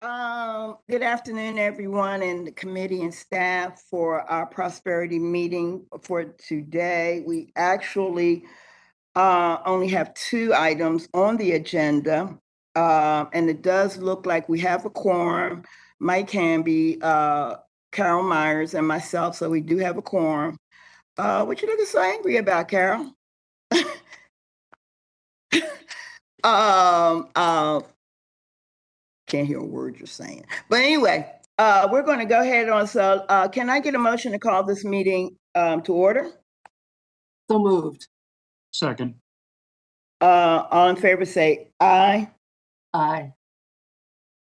Good afternoon, everyone, and the committee and staff for our prosperity meeting for today. We actually only have 2 items on the agenda, and it does look like we have a quorum. Mike Hamby, Carol Myers, and myself, so we do have a quorum. What you looking so angry about, Carol? um, uh, Can't hear a word you're saying. But anyway, we're going to go ahead on. So can I get a motion to call this meeting to order? So moved. Second. All in favor say aye. Aye.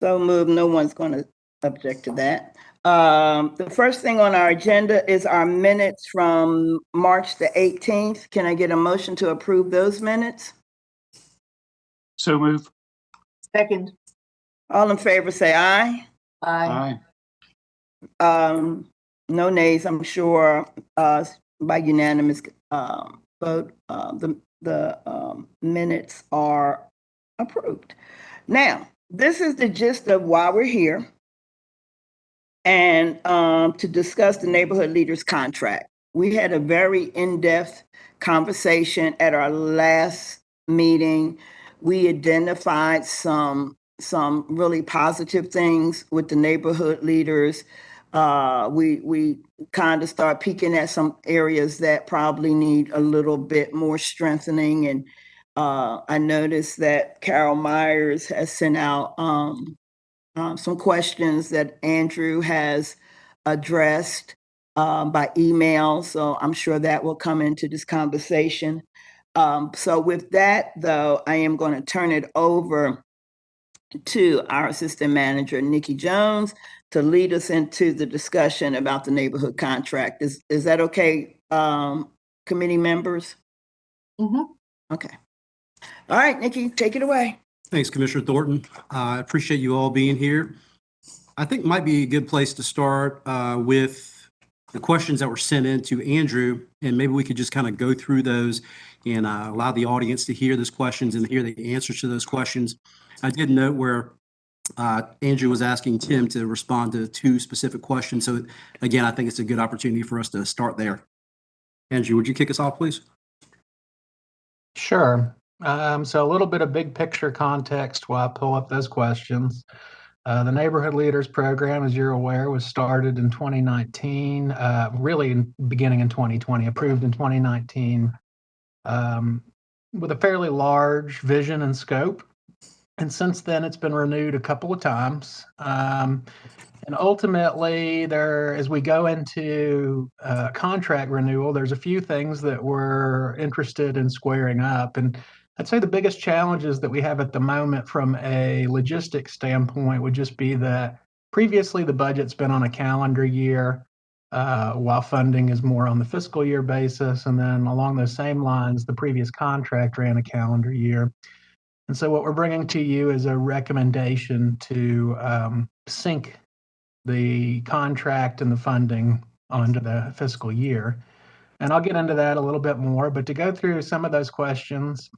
So moved. No one's going to object to that. The first thing on our agenda is our minutes from March the 18th. Can I get a motion to approve those minutes? So move. Second. All in favor say aye. Aye. No nays, I'm sure, by unanimous vote, the minutes are approved. Now, this is the gist of why we're here, and to discuss the neighborhood leaders contract. We had a very in-depth conversation at our last meeting. We identified some really positive things with the neighborhood leaders. We kind of start peeking at some areas that probably need a little bit more strengthening. And I noticed that Carol Myers has sent out some questions that Andrew has addressed by email. So I'm sure that will come into this conversation. So with that, though, I am going to turn it over to our assistant manager, Nikki Jones, to lead us into the discussion about the neighborhood contract. Is that okay, committee members? Mm-hmm. Okay. All right, Nikki, take it away. Thanks, Commissioner Thornton. I appreciate you all being here. I think it might be a good place to start with the questions that were sent in to Andrew, and maybe we could just kind of go through those and allow the audience to hear those questions and hear the answers to those questions. I did note where Andrew was asking Tim to respond to 2 specific questions. So again, I think it's a good opportunity for us to start there. Andrew, would you kick us off, please? Sure. So a little bit of big picture context while I pull up those questions. The Neighborhood Leaders Program, as you're aware, was started in 2019, really beginning in 2020, approved in 2019, with a fairly large vision and scope. And since then, it's been renewed a couple of times. And ultimately, as we go into contract renewal, there's a few things that we're interested in squaring up. And I'd say the biggest challenges that we have at the moment from a logistics standpoint would just be that previously the budget's been on a calendar year, while funding is more on the fiscal year basis. And then along those same lines, the previous contract ran a calendar year. And so what we're bringing to you is a recommendation to sync the contract and the funding onto the fiscal year. And I'll get into that a little bit more, but to go through some of those questions,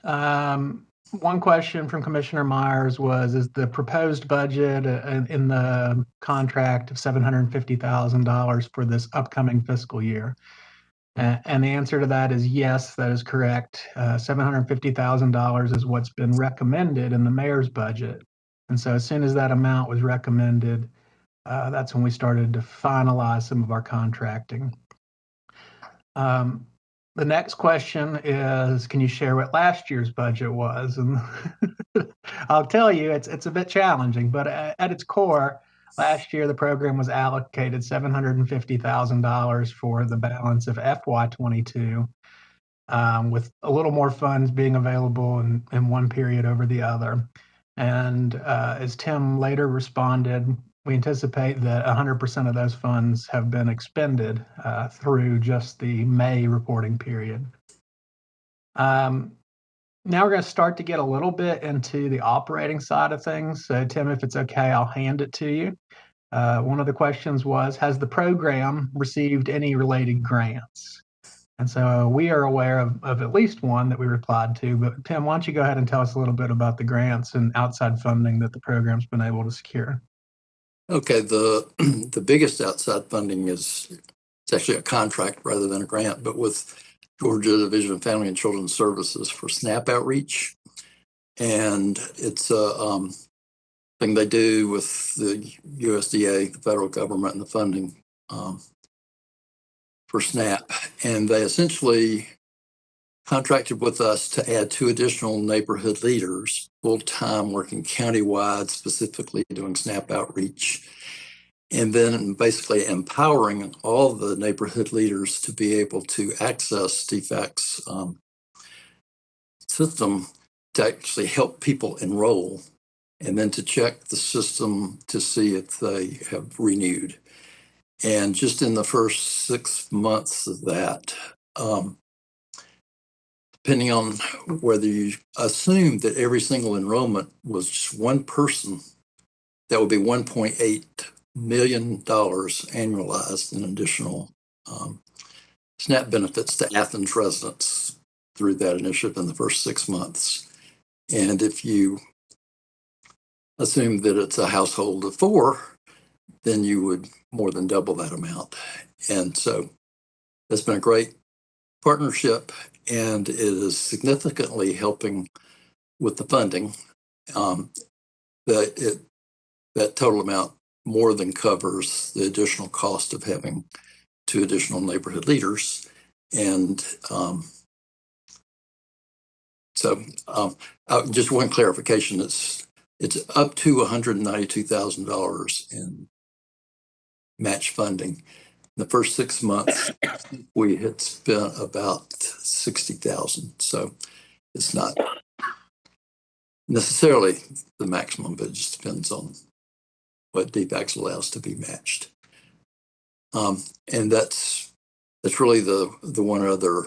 one question from Commissioner Myers was, is the proposed budget in the contract of $750,000 for this upcoming fiscal year? And the answer to that is yes, that is correct. $750,000 is what's been recommended in the mayor's budget. And so as soon as that amount was recommended, that's when we started to finalize some of our contracting. The next question is, can you share what last year's budget was? And I'll tell you, it's a bit challenging, but at its core, last year the program was allocated $750,000 for the balance of FY22, with a little more funds being available in one period over the other. And as Tim later responded, we anticipate that 100% of those funds have been expended through just the May reporting period. Now we're going to start to get a little bit into the operating side of things. So Tim, if it's okay, I'll hand it to you. One of the questions was, has the program received any related grants? And so we are aware of at least one that we replied to. But Tim, why don't you go ahead and tell us a little bit about the grants and outside funding that the program's been able to secure? Okay, the biggest outside funding it's actually a contract rather than a grant, but with Georgia Division of Family and Children's Services for SNAP outreach. And it's a thing they do with the USDA, the federal government, and the funding for SNAP. And they essentially contracted with us to add 2 additional neighborhood leaders, full-time working countywide, specifically doing SNAP outreach. And then basically empowering all the neighborhood leaders to be able to access DFAC's system to actually help people enroll, and then to check the system to see if they have renewed. And just in the first 6 months of that, depending on whether you assume that every single enrollment was just one person, that would be $1.8 million annualized in additional SNAP benefits to Athens residents through that initiative in the first 6 months. And if you assume that it's a household of 4, then you would more than double that amount. And so it's been a great partnership, and it is significantly helping with the funding. That total amount more than covers the additional cost of having 2 additional neighborhood leaders. And just one clarification, it's up to $192,000 in match funding. In the first 6 months, we had spent about $60,000. So it's not necessarily the maximum, but it just depends on what DFACS allows to be matched. And that's really the one other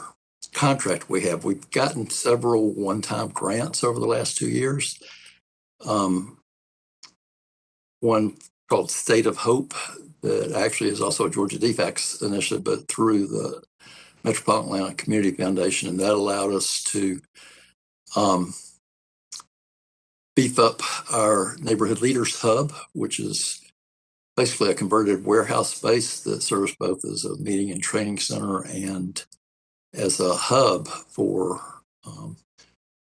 contract we have. We've gotten several one-time grants over the last 2 years. One called State of Hope that actually is also a Georgia DFACS initiative, but through the Metropolitan Atlanta Community Foundation, and that allowed us to beef up our Neighborhood Leaders Hub, which is basically a converted warehouse space that serves both as a meeting and training center and as a hub for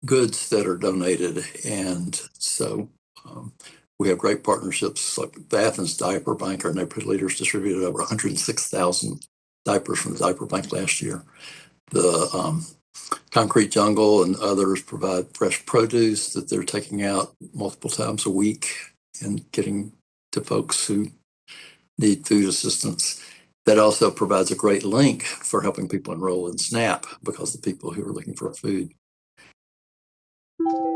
goods that are donated. And so we have great partnerships like the Athens Diaper Bank. Our neighborhood leaders distributed over 106,000 diapers from the diaper bank last year. The Concrete Jungle and others provide fresh produce that they're taking out multiple times a week and getting to folks who need food assistance. That also provides a great link for helping people enroll in SNAP, because the people who are looking for food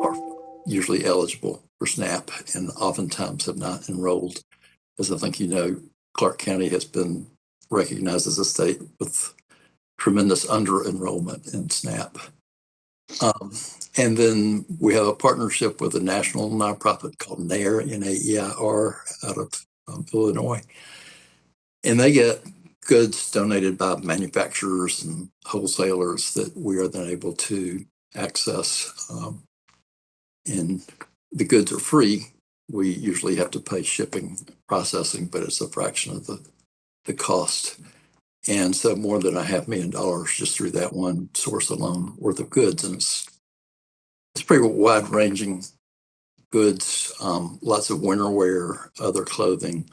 are usually eligible for SNAP and oftentimes have not enrolled. As I think you know, Clarke County has been recognized as a state with tremendous under-enrollment in SNAP. And then we have a partnership with a national nonprofit called NAIR, N-A-E-I-R, out of Illinois. And they get goods donated by manufacturers and wholesalers that we are then able to access. And the goods are free. We usually have to pay shipping, processing, but it's a fraction of the cost. And so more than $500,000 just through that one source alone worth of goods. And it's pretty wide ranging goods, lots of winter wear, other clothing,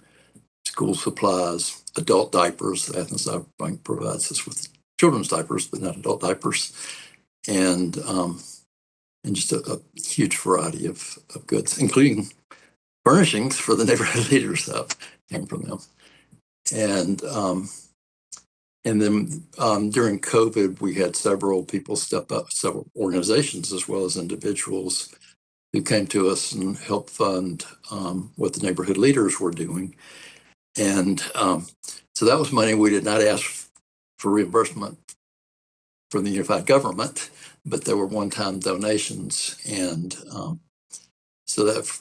school supplies, adult diapers. Athens Diaper Bank provides us with children's diapers, but not adult diapers. And just a huge variety of goods, including furnishings for the neighborhood leaders that came from them. And then during COVID, we had several people step up, several organizations as well as individuals who came to us and helped fund what the neighborhood leaders were doing. And so that was money we did not ask for reimbursement from the unified government, but there were one-time donations. And so that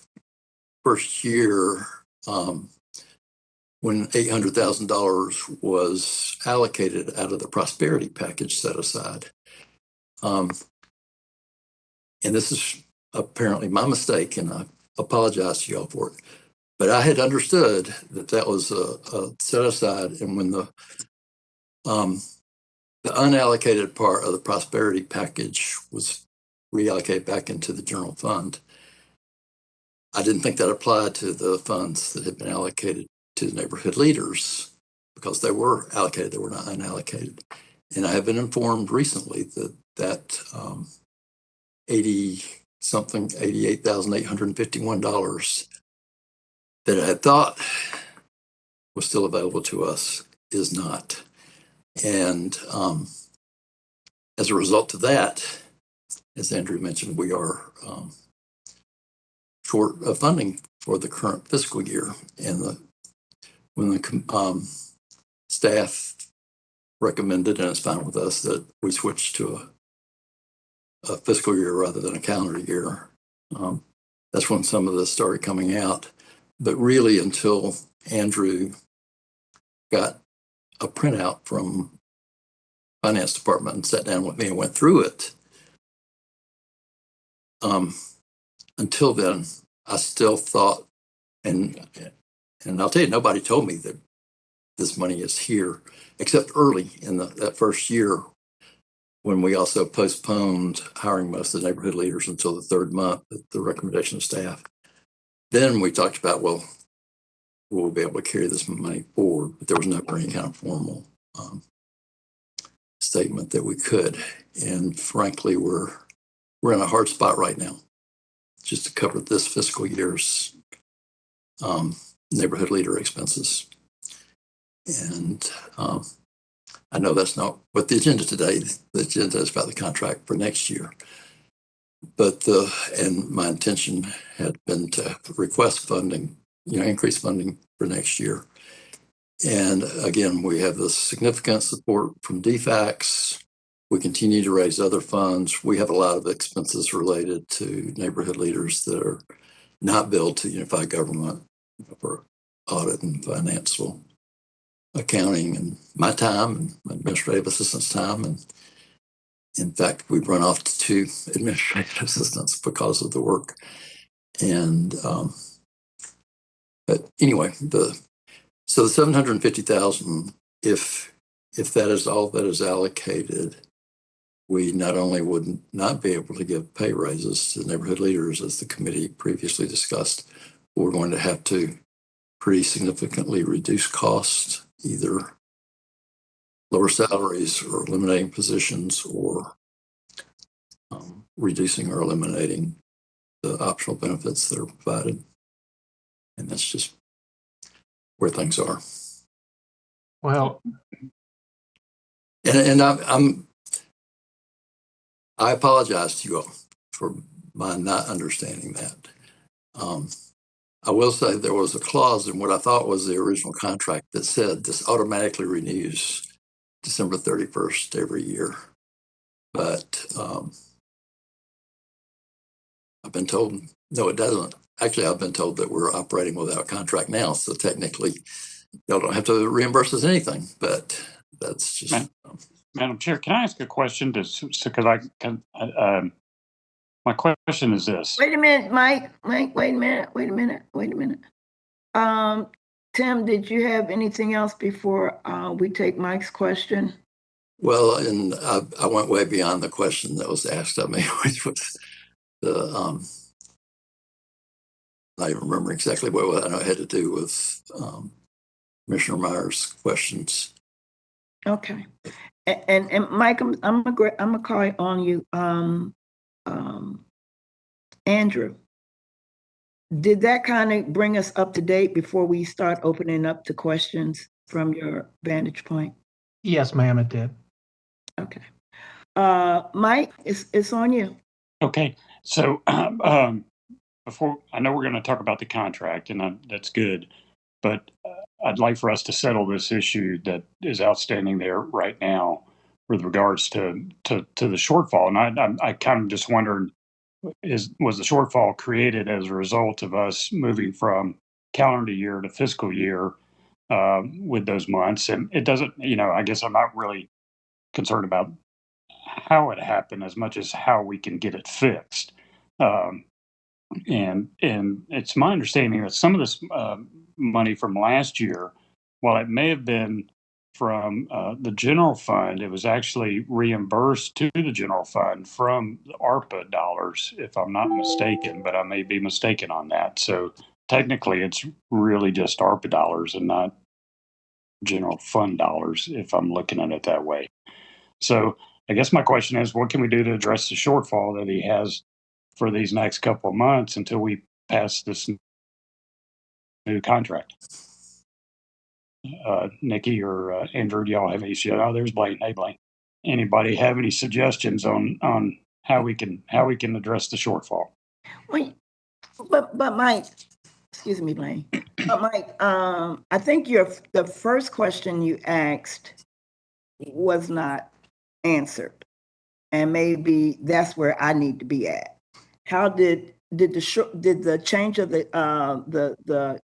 first year, when when $800,000 was allocated out of the prosperity package set aside. And this is apparently my mistake, and I apologize to y'all for it. But I had understood that that was a set aside, and when the unallocated part of the prosperity package was reallocated back into the general fund, I didn't think that applied to the funds that had been allocated to the neighborhood leaders, because they were allocated, they were not unallocated. And I have been informed recently that $88,851 that I had thought was still available to us is not. And as a result of that, as Andrew mentioned, we are short of funding for the current fiscal year. And when the staff recommended, and it's fine with us, that we switch to a fiscal year rather than a calendar year, that's when some of this started coming out. But really, until Andrew got a printout from finance department and sat down with me and went through it, until then, I still thought, and I'll tell you, nobody told me that this money is here, except early in that first year, when we also postponed hiring most of the neighborhood leaders until the third month at the recommendation of staff. Then we talked about, well, we'll be able to carry this money forward, but there was no any kind of formal statement that we could. And frankly, we're in a hard spot right now, just to cover this fiscal year's neighborhood leader expenses. And I know that's not what the agenda today. The agenda is about the contract for next year. But and my intention had been to request funding, increase funding for next year. And again, we have the significant support from DFACS. We continue to raise other funds. We have a lot of expenses related to neighborhood leaders that are not billed to unified government for audit and financial accounting, and my time and my administrative assistant's time. And in fact, we've run off to 2 administrative assistants because of the work. And but anyway, so the $750,000, if that is all that is allocated, we not only would not be able to give pay raises to neighborhood leaders, as the committee previously discussed, we're going to have to pretty significantly reduce costs, either lower salaries or eliminating positions, or reducing or eliminating the optional benefits that are provided. And that's just where things are. Well, and I apologize to you all for my not understanding that. I will say there was a clause in what I thought was the original contract that said this automatically renews December 31st every year. But I've been told, no, it doesn't. Actually, I've been told that we're operating without a contract now. So technically, y'all don't have to reimburse us anything, but that's just. Madam Chair, can I ask a question? Because I can, my question is this. Wait a minute, Mike, wait a minute. Tim, did you have anything else before we take Mike's question? Well, and I went way beyond the question that was asked of me, which was the, I don't remember exactly what I had to do with Commissioner Meyer's questions. Okay. And Mike, I'm gonna call on you. Andrew, did that kind of bring us up to date before we start opening up to questions from your vantage point? yes, ma'am, it did. Okay. Mike, it's on you. Okay. So before, I know we're going to talk about the contract, and that's good, but I'd like for us to settle this issue that is outstanding there right now with regards to the shortfall. And I kind of just wondered, was the shortfall created as a result of us moving from calendar year to fiscal year? with those months. And it doesn't, I guess I'm not really concerned about how it happened as much as how we can get it fixed. And it's my understanding that some of this money from last year, while it may have been from the general fund, it was actually reimbursed to the general fund from the ARPA dollars, if I'm not mistaken, but I may be mistaken on that. So technically, it's really just ARPA dollars and not general fund dollars, if I'm looking at it that way. So I guess my question is, what can we do to address the shortfall that he has for these next couple of months until we pass this new contract? Nikki or Andrew, do y'all have any? Oh, there's Blaine. Hey, Blaine. Anybody have any suggestions on how we can address the shortfall? Wait, but Mike, excuse me, Blaine. But Mike, I think the first question you asked was not answered, and maybe that's where I need to be at. How did the change of the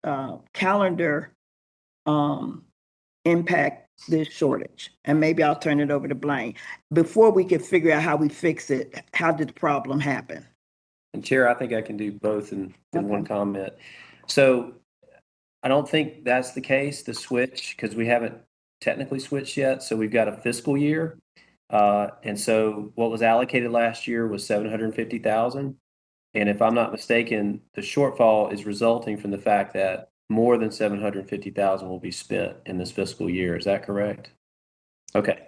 calendar impact this shortage? And maybe I'll turn it over to Blaine. Before we can figure out how we fix it, how did the problem happen? And Chair, I think I can do both in one comment. So I don't think that's the case, the switch, because we haven't technically switched yet. So we've got a fiscal year. And so what was allocated last year was $750,000. And if I'm not mistaken, the shortfall is resulting from the fact that more than $750,000 will be spent in this fiscal year. Is that correct? Okay.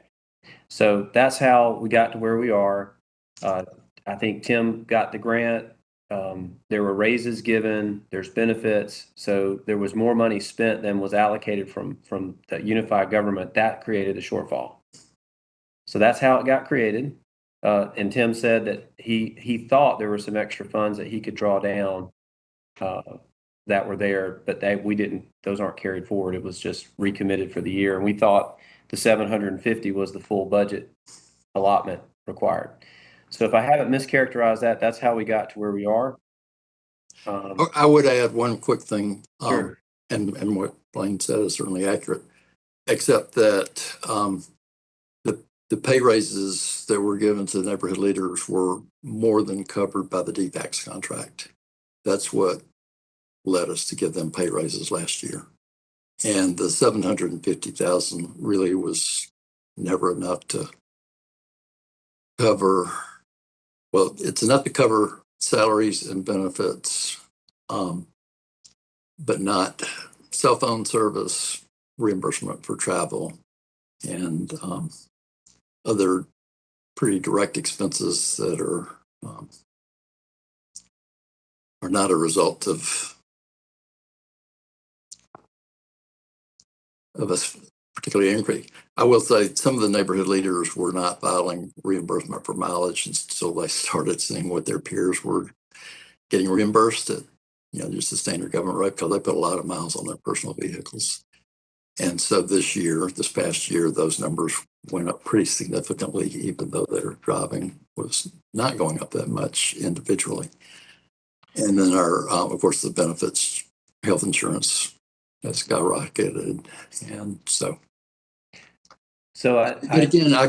So that's how we got to where we are. I think Tim got the grant. There were raises given. There's benefits. So there was more money spent than was allocated from the unified government. That created the shortfall. So that's how it got created. And Tim said that he thought there were some extra funds that he could draw down that were there, but we didn't. Those aren't carried forward. It was just recommitted for the year, and we thought the 750 was the full budget allotment required. So if I haven't mischaracterized that, that's how we got to where we are. I would add one quick thing, Sure. and what Blaine said is certainly accurate, except that the pay raises that were given to the neighborhood leaders were more than covered by the DPACS contract. That's what led us to give them pay raises last year. And the $750,000 really was never enough to cover, well, it's enough to cover salaries and benefits, but not cell phone service, reimbursement for travel, and other pretty direct expenses that are not a result of a particularly angry. I will say some of the neighborhood leaders were not filing reimbursement for mileage until they started seeing what their peers were getting reimbursed at, just the standard government rate, because they put a lot of miles on their personal vehicles. And so this past year, those numbers went up pretty significantly, even though their driving was not going up that much individually. And then of course, the benefits, health insurance, has skyrocketed, and so. But again, I'll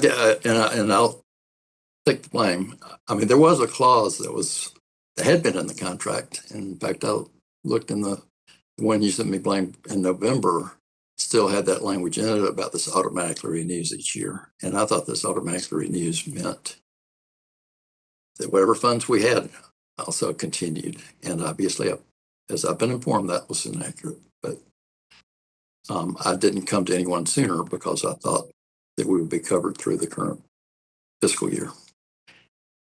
take the blame. I mean, there was a clause that had been in the contract. And in fact, I looked in the one you sent me, Blaine, in November, still had that language in it about this automatically renews each year. And I thought this automatically renews meant that whatever funds we had also continued. And obviously, as I've been informed, that was inaccurate. But I didn't come to anyone sooner because I thought that we would be covered through the current fiscal year.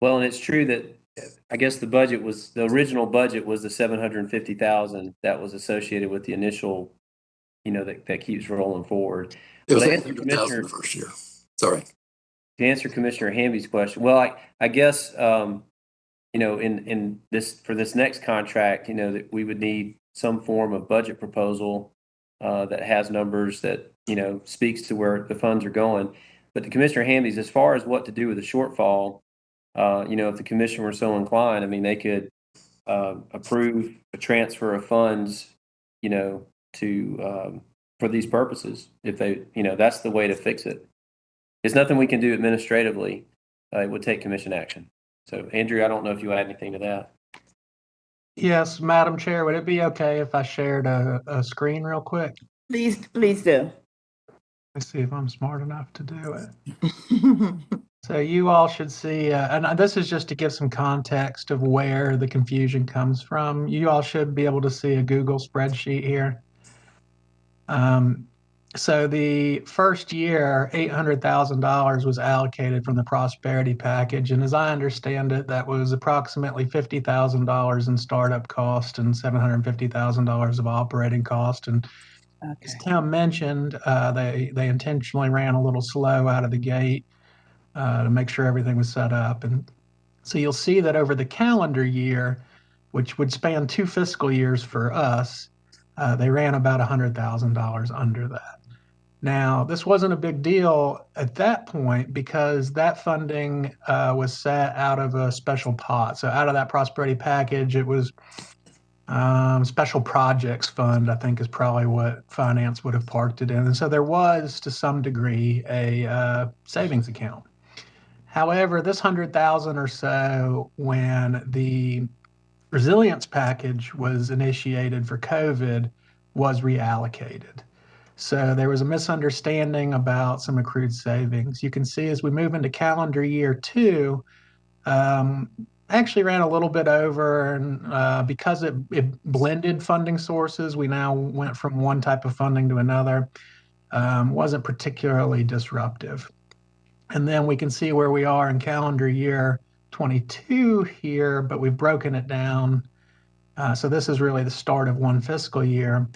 Well, and it's true that I guess the original budget was the $750,000 that was associated with the initial, that keeps rolling forward. It was $800,000 the first year. Sorry. To answer Commissioner Hamby's question, well, I guess in this for this next contract, that we would need some form of budget proposal that has numbers that speaks to where the funds are going. But to Commissioner Hamby's, as far as what to do with the shortfall, if the commission were so inclined, I mean, they could approve a transfer of funds, to for these purposes. If they, that's the way to fix it. There's nothing we can do administratively. It would take commission action. So Andrew, I don't know if you add anything to that. Yes, Madam Chair, would it be okay if I shared a screen real quick? Please do. Let's see if I'm smart enough to do it. So you all should see, and this is just to give some context of where the confusion comes from. You all should be able to see a Google spreadsheet here. So the first year, $800,000 was allocated from the prosperity package. And as I understand it, that was approximately $50,000 in startup cost and $750,000 of operating cost. And as Tim mentioned, they intentionally ran a little slow out of the gate to make sure everything was set up. And so you'll see that over the calendar year, which would span 2 fiscal years for us, they ran about $100,000 under that. Now, this wasn't a big deal at that point because that funding was set out of a special pot. So out of that prosperity package, it was special projects fund, I think is probably what finance would have parked it in. And so there was, to some degree, a savings account. However, this 100,000 or so, when the resilience package was initiated for COVID, was reallocated. So there was a misunderstanding about some accrued savings. You can see as we move into calendar year 2, actually ran a little bit over, and because it blended funding sources, we now went from one type of funding to another. Wasn't particularly disruptive. And then we can see where we are in calendar year 22 here, but we've broken it down. So this is really the start of one fiscal year.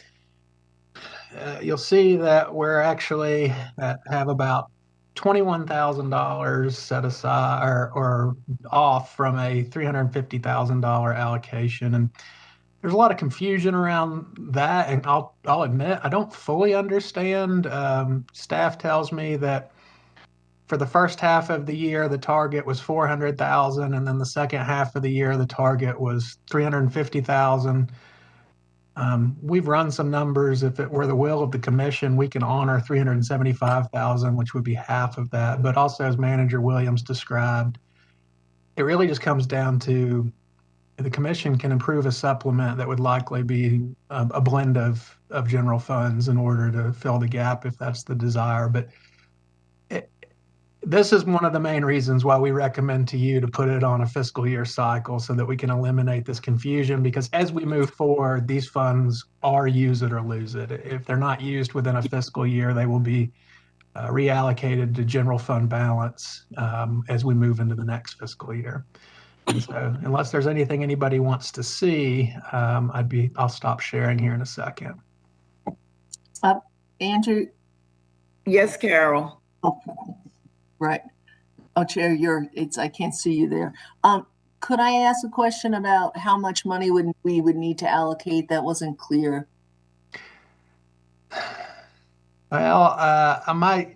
You'll see that we're actually have about $21,000 set aside or off from a $350,000 allocation. And there's a lot of confusion around that. And I'll admit, I don't fully understand. Staff tells me that for the first half of the year, the target was 400,000. And then the second half of the year, the target was 350,000. We've run some numbers. If it were the will of the commission, we can honor 375,000, which would be half of that. But also, as Manager Williams described, it really just comes down to the commission can approve a supplement that would likely be a blend of general funds in order to fill the gap if that's the desire. But this is one of the main reasons why we recommend to you to put it on a fiscal year cycle so that we can eliminate this confusion, because as we move forward, these funds are use it or lose it. If they're not used within a fiscal year, they will be reallocated to general fund balance as we move into the next fiscal year. And so unless there's anything anybody wants to see, I'll stop sharing here in a second. Andrew? Yes, Carol. Okay. Right. Oh, Chair, I can't see you there. Could I ask a question about how much money we would need to allocate? That wasn't clear. Well, I'm going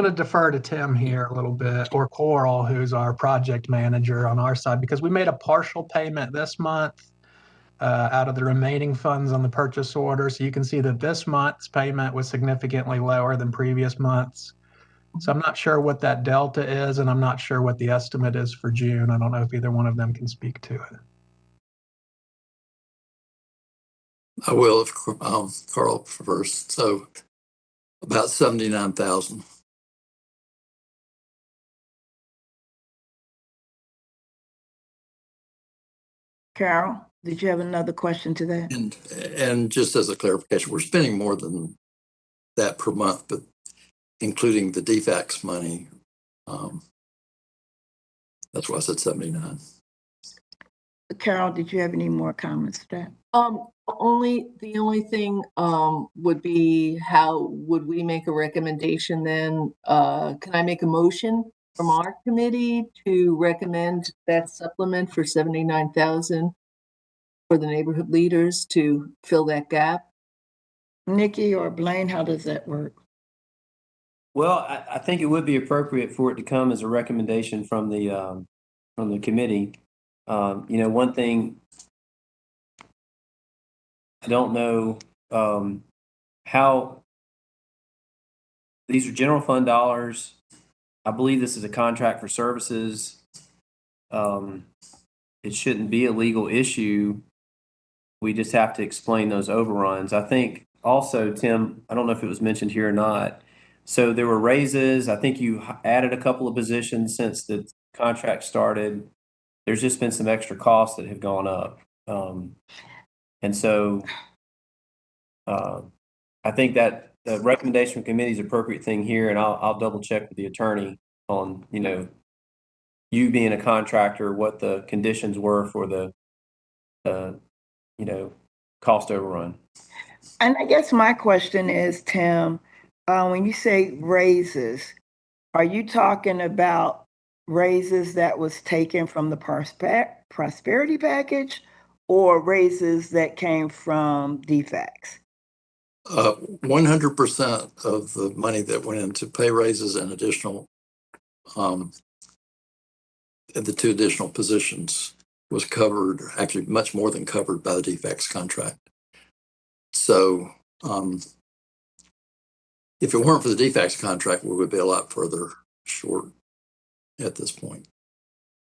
to defer to Tim here a little bit, or Coral, who's our project manager on our side, because we made a partial payment this month out of the remaining funds on the purchase order. So you can see that this month's payment was significantly lower than previous months. So I'm not sure what that delta is, and I'm not sure what the estimate is for June. I don't know if either one of them can speak to it. I will if Carl first. So about 79,000. Carol, did you have another question to that? And just as a clarification, we're spending more than that per month, but including the DFAX money, that's why I said 79. Carol, did you have any more comments to that? The only thing would be, how would we make a recommendation then? Can I make a motion from our committee to recommend that supplement for 79,000 for the neighborhood leaders to fill that gap? Nikki or Blaine, how does that work? Well, I think it would be appropriate for it to come as a recommendation from the committee. One thing I don't know how these are general fund dollars. I believe this is a contract for services. It shouldn't be a legal issue. We just have to explain those overruns. I think also, Tim, I don't know if it was mentioned here or not. So there were raises. I think you added a couple of positions since the contract started. There's just been some extra costs that have gone up. And so I think that the recommendation from committee is the appropriate thing here, and I'll double check with the attorney on, you being a contractor, what the conditions were for the cost overrun. And I guess my question is, Tim, when you say raises, are you talking about raises that was taken from the prosperity package or raises that came from DFACs? 100% of the money that went into pay raises and additional, the 2 additional positions was covered, actually much more than covered by the DFACs contract. So if it weren't for the DFACs contract, we would be a lot further short at this point.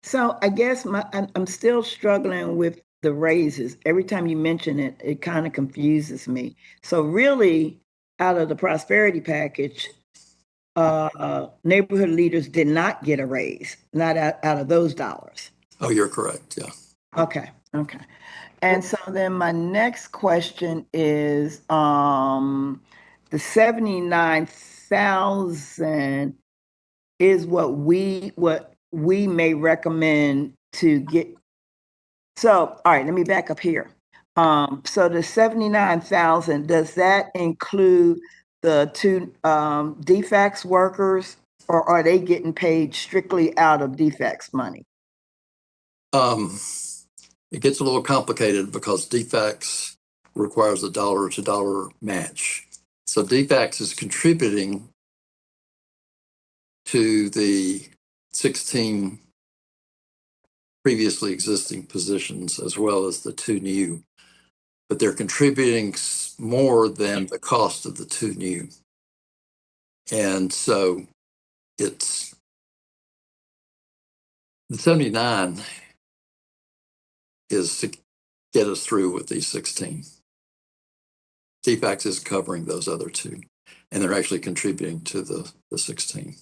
So I guess I'm still struggling with the raises. Every time you mention it, it kind of confuses me. So really, out of the prosperity package, neighborhood leaders did not get a raise, not out of those dollars. Oh, you're correct. Yeah. Okay. And so then my next question is, the 79,000 is what we may recommend to get. So, all right, let me back up here. So the 79,000, does that include the 2 DFACs workers, or are they getting paid strictly out of DFACs money? It gets a little complicated because DFACs requires a dollar-to-dollar match. So DFACs is contributing to the 16 previously existing positions as well as the 2 new, but they're contributing more than the cost of the 2 new. And so it's the 79 is to get us through with these 16. DFACs is covering those other 2, and they're actually contributing to the 16.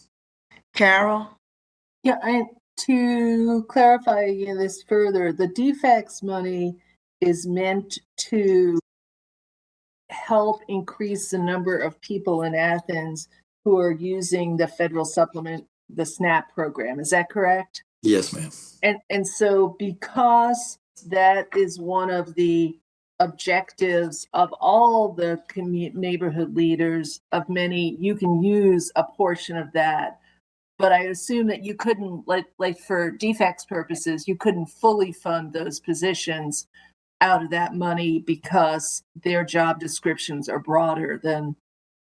Carol? Yeah, to clarify this further, the DFACs money is meant to help increase the number of people in Athens who are using the federal supplement, the SNAP program. Is that correct? Yes, ma'am. And so because that is one of the objectives of all the neighborhood leaders, of many, you can use a portion of that. But I assume that you couldn't, like for DFACs purposes, you couldn't fully fund those positions out of that money because their job descriptions are broader than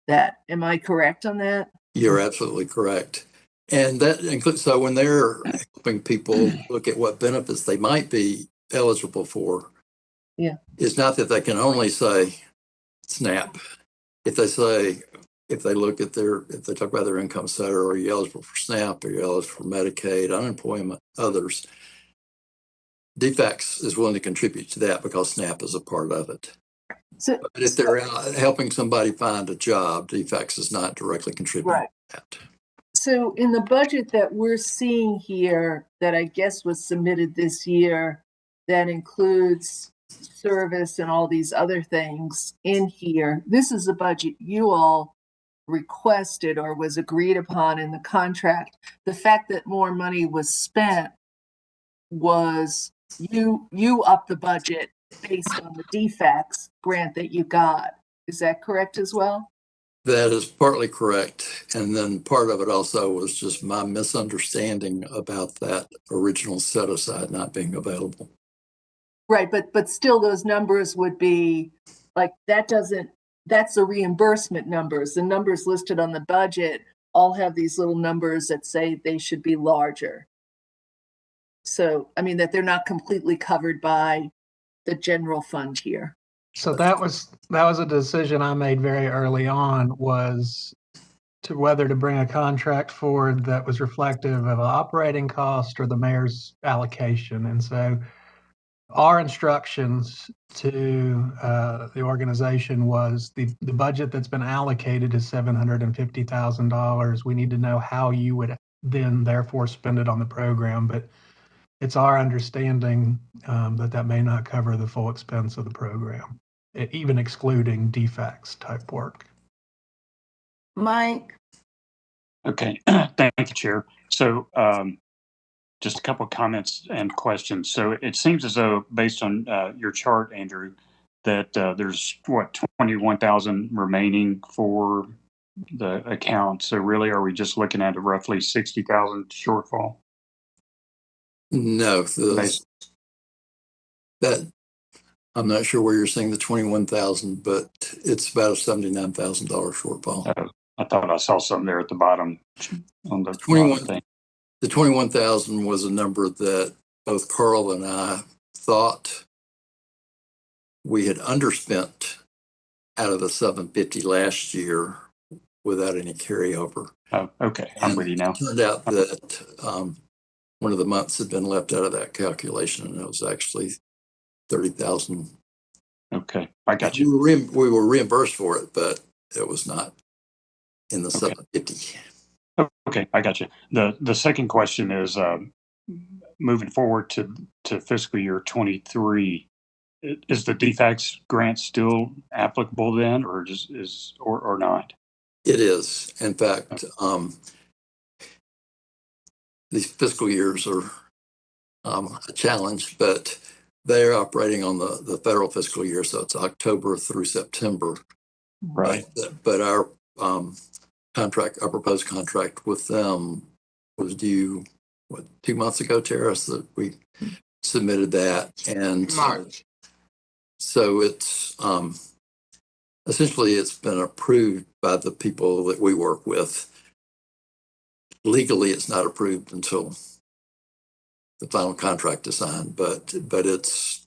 that. Am I correct on that? You're absolutely correct. And that includes, so when they're helping people look at what benefits they might be eligible for, it's not that they can only say SNAP. If they look at if they talk about their income center, are you eligible for SNAP? Are you eligible for Medicaid, unemployment, others? DFACs is willing to contribute to that because SNAP is a part of it. But if they're helping somebody find a job, DFACs is not directly contributing to that. So in the budget that we're seeing here, that I guess was submitted this year, that includes service and all these other things in here, this is a budget you all requested or was agreed upon in the contract. The fact that more money was spent was you upped the budget based on the DFACs grant that you got. Is that correct as well? That is partly correct. And then part of it also was just my misunderstanding about that original set aside not being available. Right, but still those numbers would be like, that's the reimbursement numbers. The numbers listed on the budget all have these little numbers that say they should be larger. So, I mean, that they're not completely covered by the general fund here. So that was a decision I made very early on, was to whether to bring a contract forward that was reflective of operating cost or the mayor's allocation. And so our instructions to the organization was the budget that's been allocated is $750,000. We need to know how you would then therefore spend it on the program. But it's our understanding that may not cover the full expense of the program, even excluding defects type work. Mike? Okay, thank you, Chair. So just a couple of comments and questions. So it seems as though, based on your chart, Andrew, that there's 21,000 remaining for the account. So really, are we just looking at a roughly 60,000 shortfall? No, that I'm not sure where you're saying the 21,000, but it's about a $79,000 shortfall. I thought I saw something there at the bottom on the 21 thing. The 21,000 was a number that both Carl and I thought we had underspent out of the 750 last year without any carryover. Oh, okay. I'm with you now. It turned out that one of the months had been left out of that calculation, and it was actually 30,000. Okay, I got you. We were reimbursed for it, but it was not in the 750. Okay, I got you. The second question is moving forward to fiscal year 23. Is the DFACS grant still applicable then, or or not? It is. In fact, these fiscal years are a challenge, but they're operating on the federal fiscal year, so it's October through September. Right. But our our proposed contract with them was due 2 months ago, Tara, that we submitted that, and March. so it's essentially it's been approved by the people that we work with. Legally, it's not approved until the final contract is signed, but it's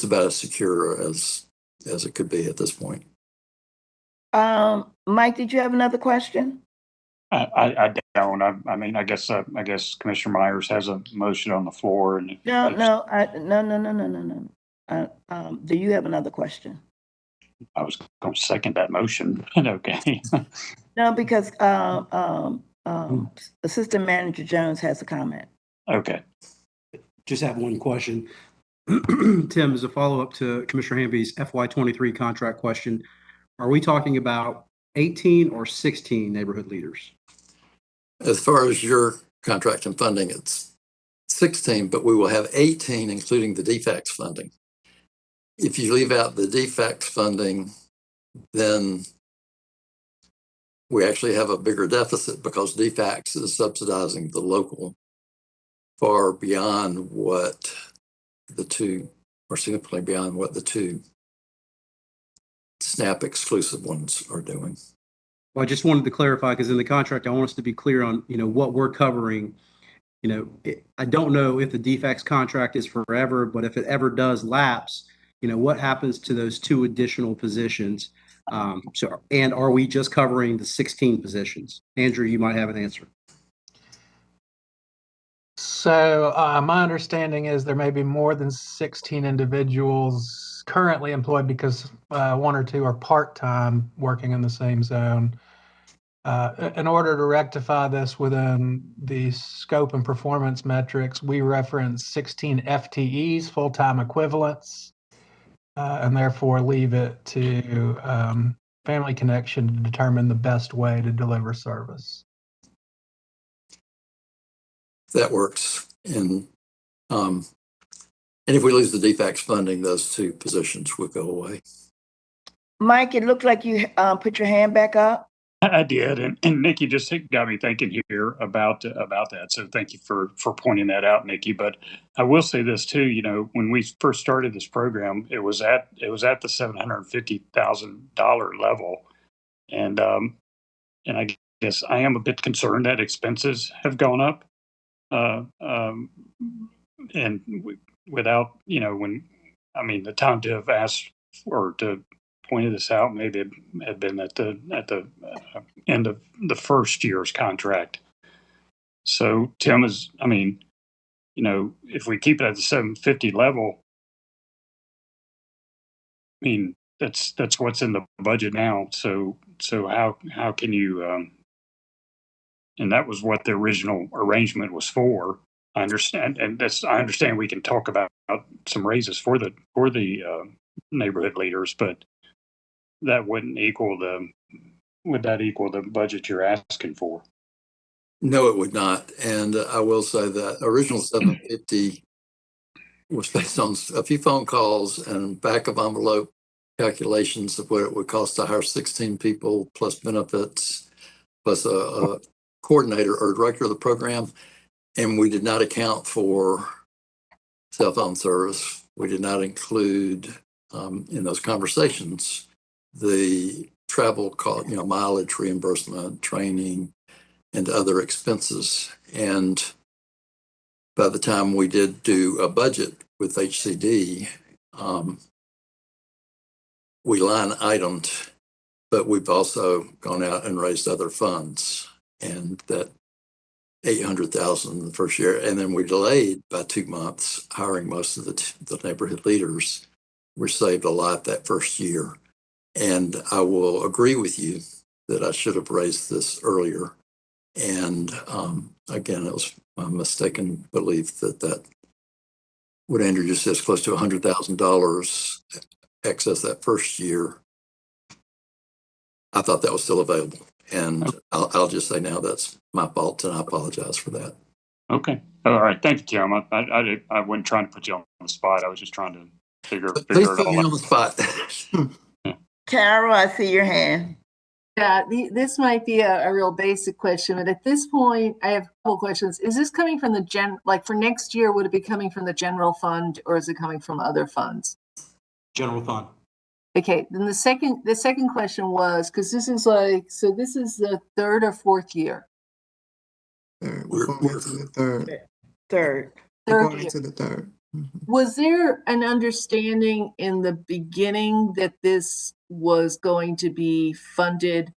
about as secure as it could be at this point. Mike, did you have another question? I don't. I mean, I guess Commissioner Myers has a motion on the floor, and No. Do you have another question? I was going to second that motion. Okay. No, because Assistant Manager Jones has a comment. Okay. Just have one question. Tim, as a follow-up to Commissioner Hamby's FY23 contract question, are we talking about 18 or 16 neighborhood leaders? As far as your contract and funding, it's 16, but we will have 18, including the DFACS funding. If you leave out the DFACS funding, then we actually have a bigger deficit because DFACS is subsidizing the local far beyond what the two, or significantly beyond what the two SNAP exclusive ones are doing. Well, I just wanted to clarify, because in the contract, I want us to be clear on, what we're covering. I don't know if the DFACS contract is forever, but if it ever does lapse, what happens to those 2 additional positions? And are we just covering the 16 positions? Andrew, you might have an answer. So my understanding is there may be more than 16 individuals currently employed, because 1 or 2 are part-time working in the same zone. In order to rectify this within the scope and performance metrics, we reference 16 FTEs, full-time equivalents, and therefore leave it to Family Connection to determine the best way to deliver service. That works. And if we lose the DFACS funding, those 2 positions will go away. Mike, it looked like you put your hand back up. I did, and Nikki just got me thinking here about that. So thank you for pointing that out, Nikki. But I will say this too. When we first started this program, it was at the $750,000 level, and I guess I am a bit concerned that expenses have gone up, and without the time to have asked or to point this out, maybe it had been at the end of the first year's contract. So Tim if we keep it at the 750 level, I mean, that's what's in the budget now. So how can you, and that was what the original arrangement was for. I understand, and I understand we can talk about some raises for the neighborhood leaders, but that would that equal the budget you're asking for? No, it would not. And I will say that original 750 was based on a few phone calls and back of envelope calculations of what it would cost to hire 16 people plus benefits, plus a coordinator or director of the program. And we did not account for cell phone service. We did not include in those conversations the travel cost, mileage reimbursement, training, and other expenses. And by the time we did do a budget with HCD, we line itemed, but we've also gone out and raised other funds, and that 800,000 the first year, and then we delayed by 2 months hiring most of the neighborhood leaders. We saved a lot that first year, and I will agree with you that I should have raised this earlier. And again, it was my mistaken belief that what Andrew just said is close to $100,000 excess that first year. I thought that was still available. And I'll just say now that's my fault, and I apologize for that. Okay. All right. Thank you, Tim. I wasn't trying to put you on the spot. I was just trying to figure Please it put all me out. on the spot. Carol, I see your hand. Yeah, this might be a real basic question, but at this point, I have a couple questions. Is this coming from for next year, would it be coming from the general fund, or is it coming from other funds? General fund. Okay, then the second question was, because this is this is the third or fourth year? We're going into the third. Third. We're going into the third. Was there an understanding in the beginning that this was going to be funded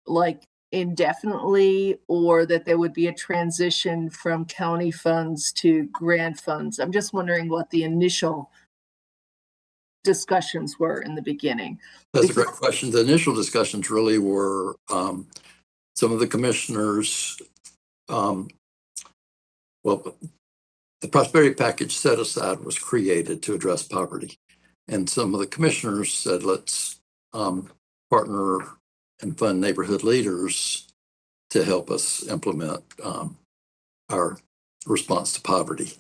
like indefinitely, or that there would be a transition from county funds to grant funds? I'm just wondering what the initial discussions were in the beginning. That's a great question. The initial discussions really were some of the commissioners, the prosperity package set aside was created to address poverty. And some of the commissioners said, let's partner and fund neighborhood leaders to help us implement our response to poverty.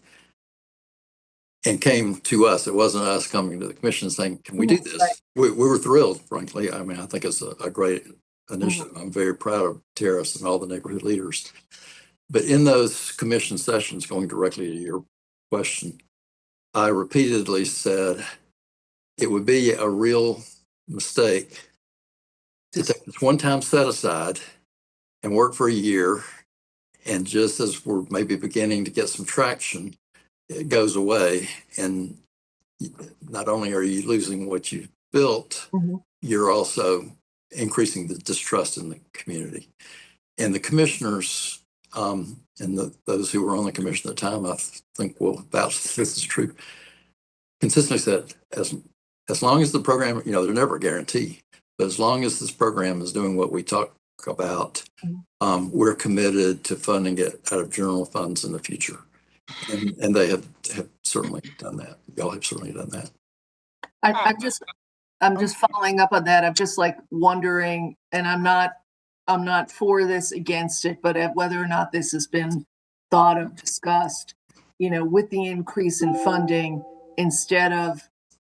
And came to us. It wasn't us coming to the commission saying, can we do this? Right. We were thrilled, frankly. I mean, I think it's a great initiative. I'm very proud of Terrace and all the neighborhood leaders. But in those commission sessions, going directly to your question, I repeatedly said it would be a real mistake to take this one-time set aside and work for a year. And just as we're maybe beginning to get some traction, it goes away. And not only are you losing what you've built, you're also increasing the distrust in the community. And the commissioners, and those who were on the commission at the time, I think will vouch that this is true, consistently said, as long as the program, there's never a guarantee, but as long as this program is doing what we talk about, we're committed to funding it out of general funds in the future. And they have certainly done that. Y'all have certainly done that. I'm just following up on that. I'm just wondering, and I'm not for this, against it, but whether or not this has been thought of, discussed, with the increase in funding, instead of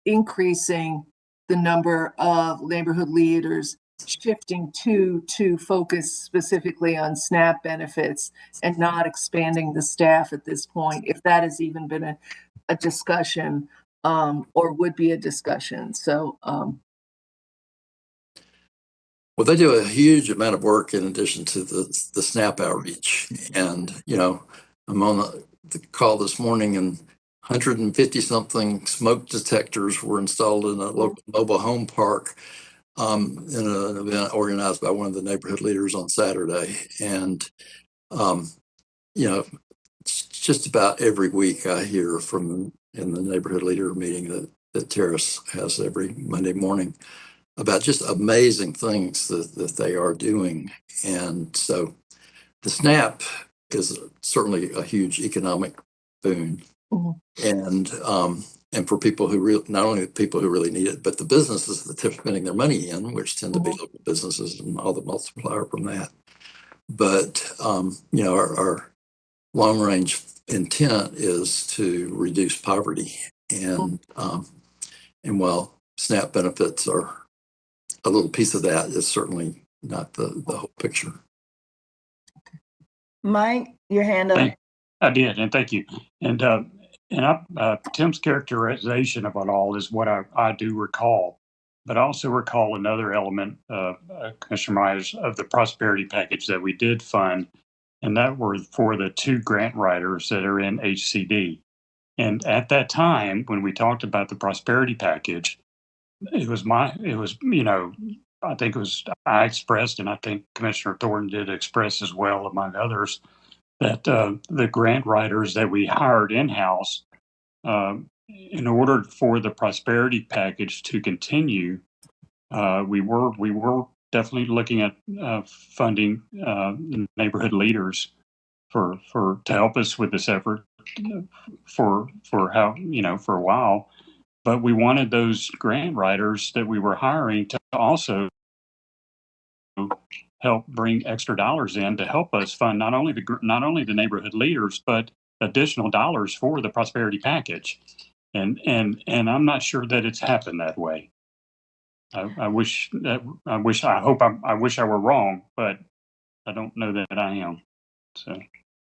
increasing the number of neighborhood leaders, shifting to focus specifically on SNAP benefits and not expanding the staff at this point, if that has even been a discussion, or would be a discussion. So, well, they do a huge amount of work in addition to the SNAP outreach. And, I'm on the call this morning, and 150 something smoke detectors were installed in a local mobile home park in an event organized by one of the neighborhood leaders on Saturday. And, you know, just about every week I hear from in the neighborhood leader meeting that Terrace has every Monday morning about just amazing things that they are doing. And so the SNAP is certainly a huge economic boon. And for people who not only people who really need it, but the businesses that they're spending their money in, which tend to be local businesses and all the multiplier from that. But, you know, our long range intent is to reduce poverty. And while SNAP benefits are a little piece of that, it's certainly not the whole picture. Mike, your hand up. I did, and thank you. And Tim's characterization of it all is what I do recall, but I also recall another element, Commissioner Myers, of the prosperity package that we did fund, and that were for the 2 grant writers that are in HCD. And at that time, when we talked about the prosperity package, it was, you know, I think it was, I expressed, and I think Commissioner Thornton did express as well, among others, that the grant writers that we hired in-house, in order for the prosperity package to continue, we were definitely looking at funding neighborhood leaders to help us with this effort for how, you know, for a while. But we wanted those grant writers that we were hiring to also help bring extra dollars in to help us fund not only the neighborhood leaders, but additional dollars for the prosperity package. And I'm not sure that it's happened that way. I wish I were wrong, but I don't know that I am. So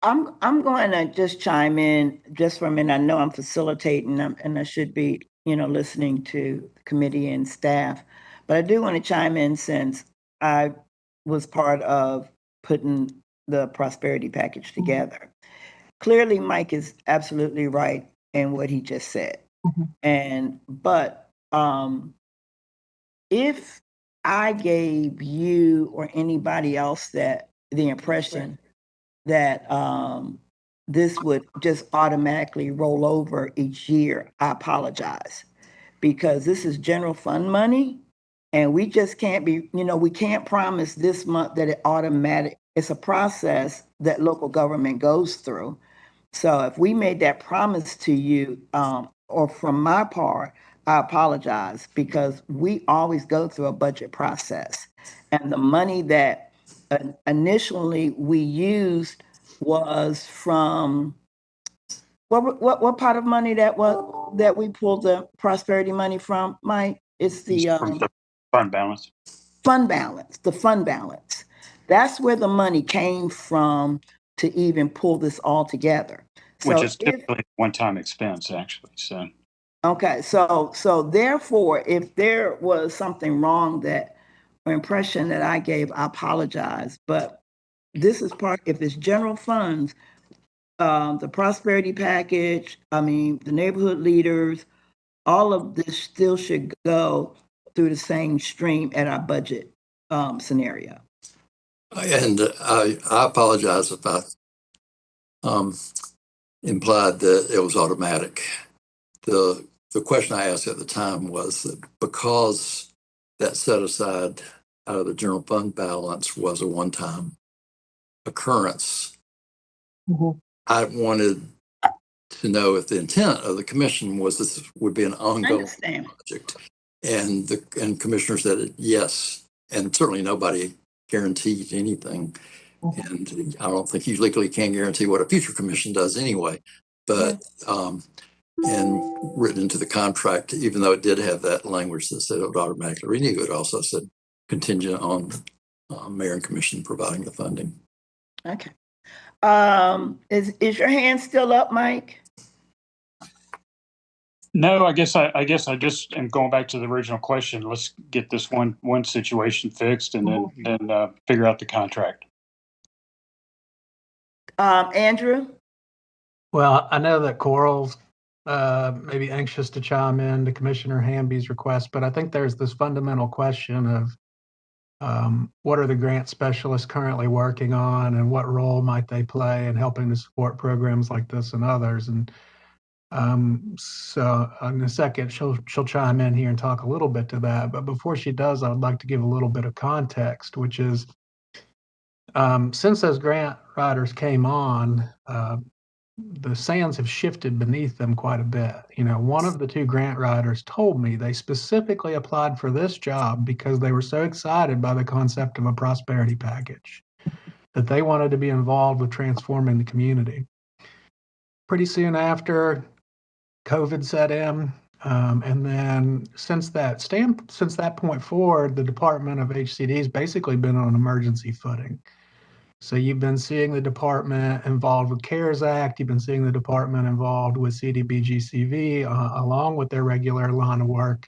I'm going to just chime in just for a minute. I know I'm facilitating and I should be, you know, listening to the committee and staff, but I do want to chime in since I was part of putting the prosperity package together. Clearly, Mike is absolutely right in what he just said. But if I gave you or anybody else that the impression that this would just automatically roll over each year, I apologize, because this is general fund money and we just can't be, you know, we can't promise this month that it automatic. It's a process that local government goes through. So if we made that promise to you, or from my part, I apologize, because we always go through a budget process. And the money that initially we used was from, what part of money that we pulled the prosperity money from, Mike? It's the fund balance. The fund balance. That's where the money came from to even pull this all together. Which is typically a one-time expense, actually. So okay, so therefore, if there was something wrong or impression that I gave, I apologize. But this is part. If it's general funds, the prosperity package, I mean, the neighborhood leaders, all of this still should go through the same stream at our budget scenario. And I apologize if I implied that it was automatic. The question I asked at the time was that because that set aside out of the general fund balance was a one-time occurrence, I wanted to know if the intent of the commission was this would be an ongoing project. And commissioners said yes, and certainly nobody guaranteed anything. And I don't think you legally can guarantee what a future commission does anyway. But and written into the contract, even though it did have that language that said it would automatically renew, it also said contingent on mayor and commission providing the funding. Okay. Is your hand still up, Mike? No, I guess I just am going back to the original question. Let's get this one situation fixed and then figure out the contract. Andrew? Well, I know that Coral's maybe anxious to chime in to Commissioner Hamby's request, but I think there's this fundamental question of what are the grant specialists currently working on, and what role might they play in helping to support programs like this and others? And so in a second, she'll chime in here and talk a little bit to that. But before she does, I would like to give a little bit of context, which is since those grant writers came on, the sands have shifted beneath them quite a bit. You know, one of the two grant writers told me they specifically applied for this job because they were so excited by the concept of a prosperity package that they wanted to be involved with transforming the community. Pretty soon after, COVID set in, and then since that point forward, the Department of HCD has basically been on emergency footing. So you've been seeing the department involved with CARES Act. You've been seeing the department involved with CDBG-CV along with their regular line of work.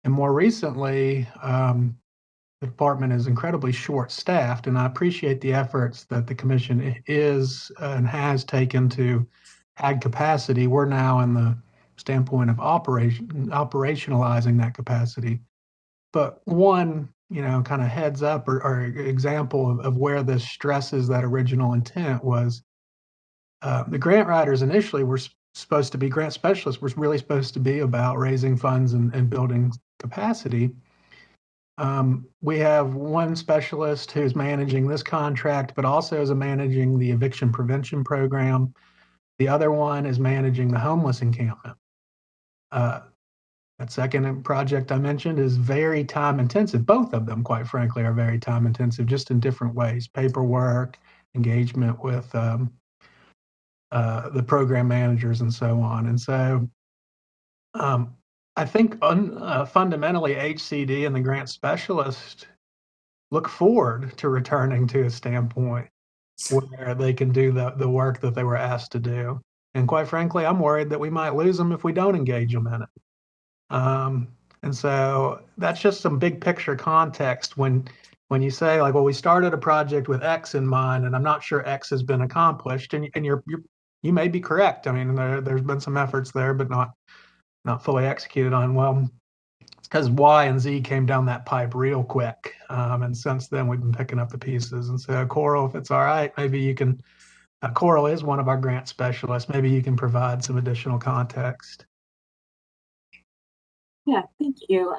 And more recently, the department is incredibly short-staffed, and I appreciate the efforts that the commission is and has taken to add capacity. We're now in the standpoint of operationalizing that capacity. But one, kind of heads up or example of where this stresses that original intent was the grant writers initially were supposed to be, grant specialists were really supposed to be about raising funds and building capacity. We have one specialist who's managing this contract, but also is managing the eviction prevention program. The other one is managing the homeless encampment. That second project I mentioned is very time intensive. Both of them, quite frankly, are very time intensive, just in different ways: paperwork, engagement with the program managers, and so on. And so I think fundamentally HCD and the grant specialist look forward to returning to a standpoint where they can do the work that they were asked to do. And quite frankly, I'm worried that we might lose them if we don't engage them in it. And so that's just some big picture context when you say, like, well, we started a project with X in mind, and I'm not sure X has been accomplished, and you may be correct. I mean, there's been some efforts there, but not fully executed on. Well, it's because Y and Z came down that pipe real quick, and since then we've been picking up the pieces. And so, Coral, if it's all right, maybe you can. Coral is one of our grant specialists. Maybe you can provide some additional context. Yeah, thank you.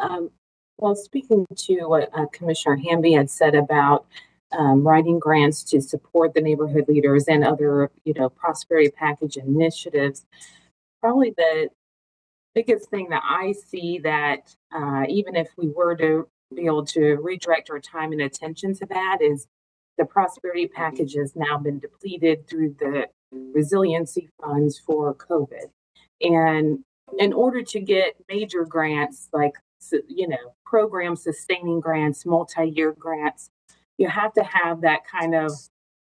Well, speaking to what Commissioner Hamby had said about writing grants to support the neighborhood leaders and other, prosperity package initiatives, probably the biggest thing that I see that even if we were to be able to redirect our time and attention to that is the prosperity package has now been depleted through the resiliency funds for COVID. And in order to get major grants like, program sustaining grants, multi-year grants, you have to have that kind of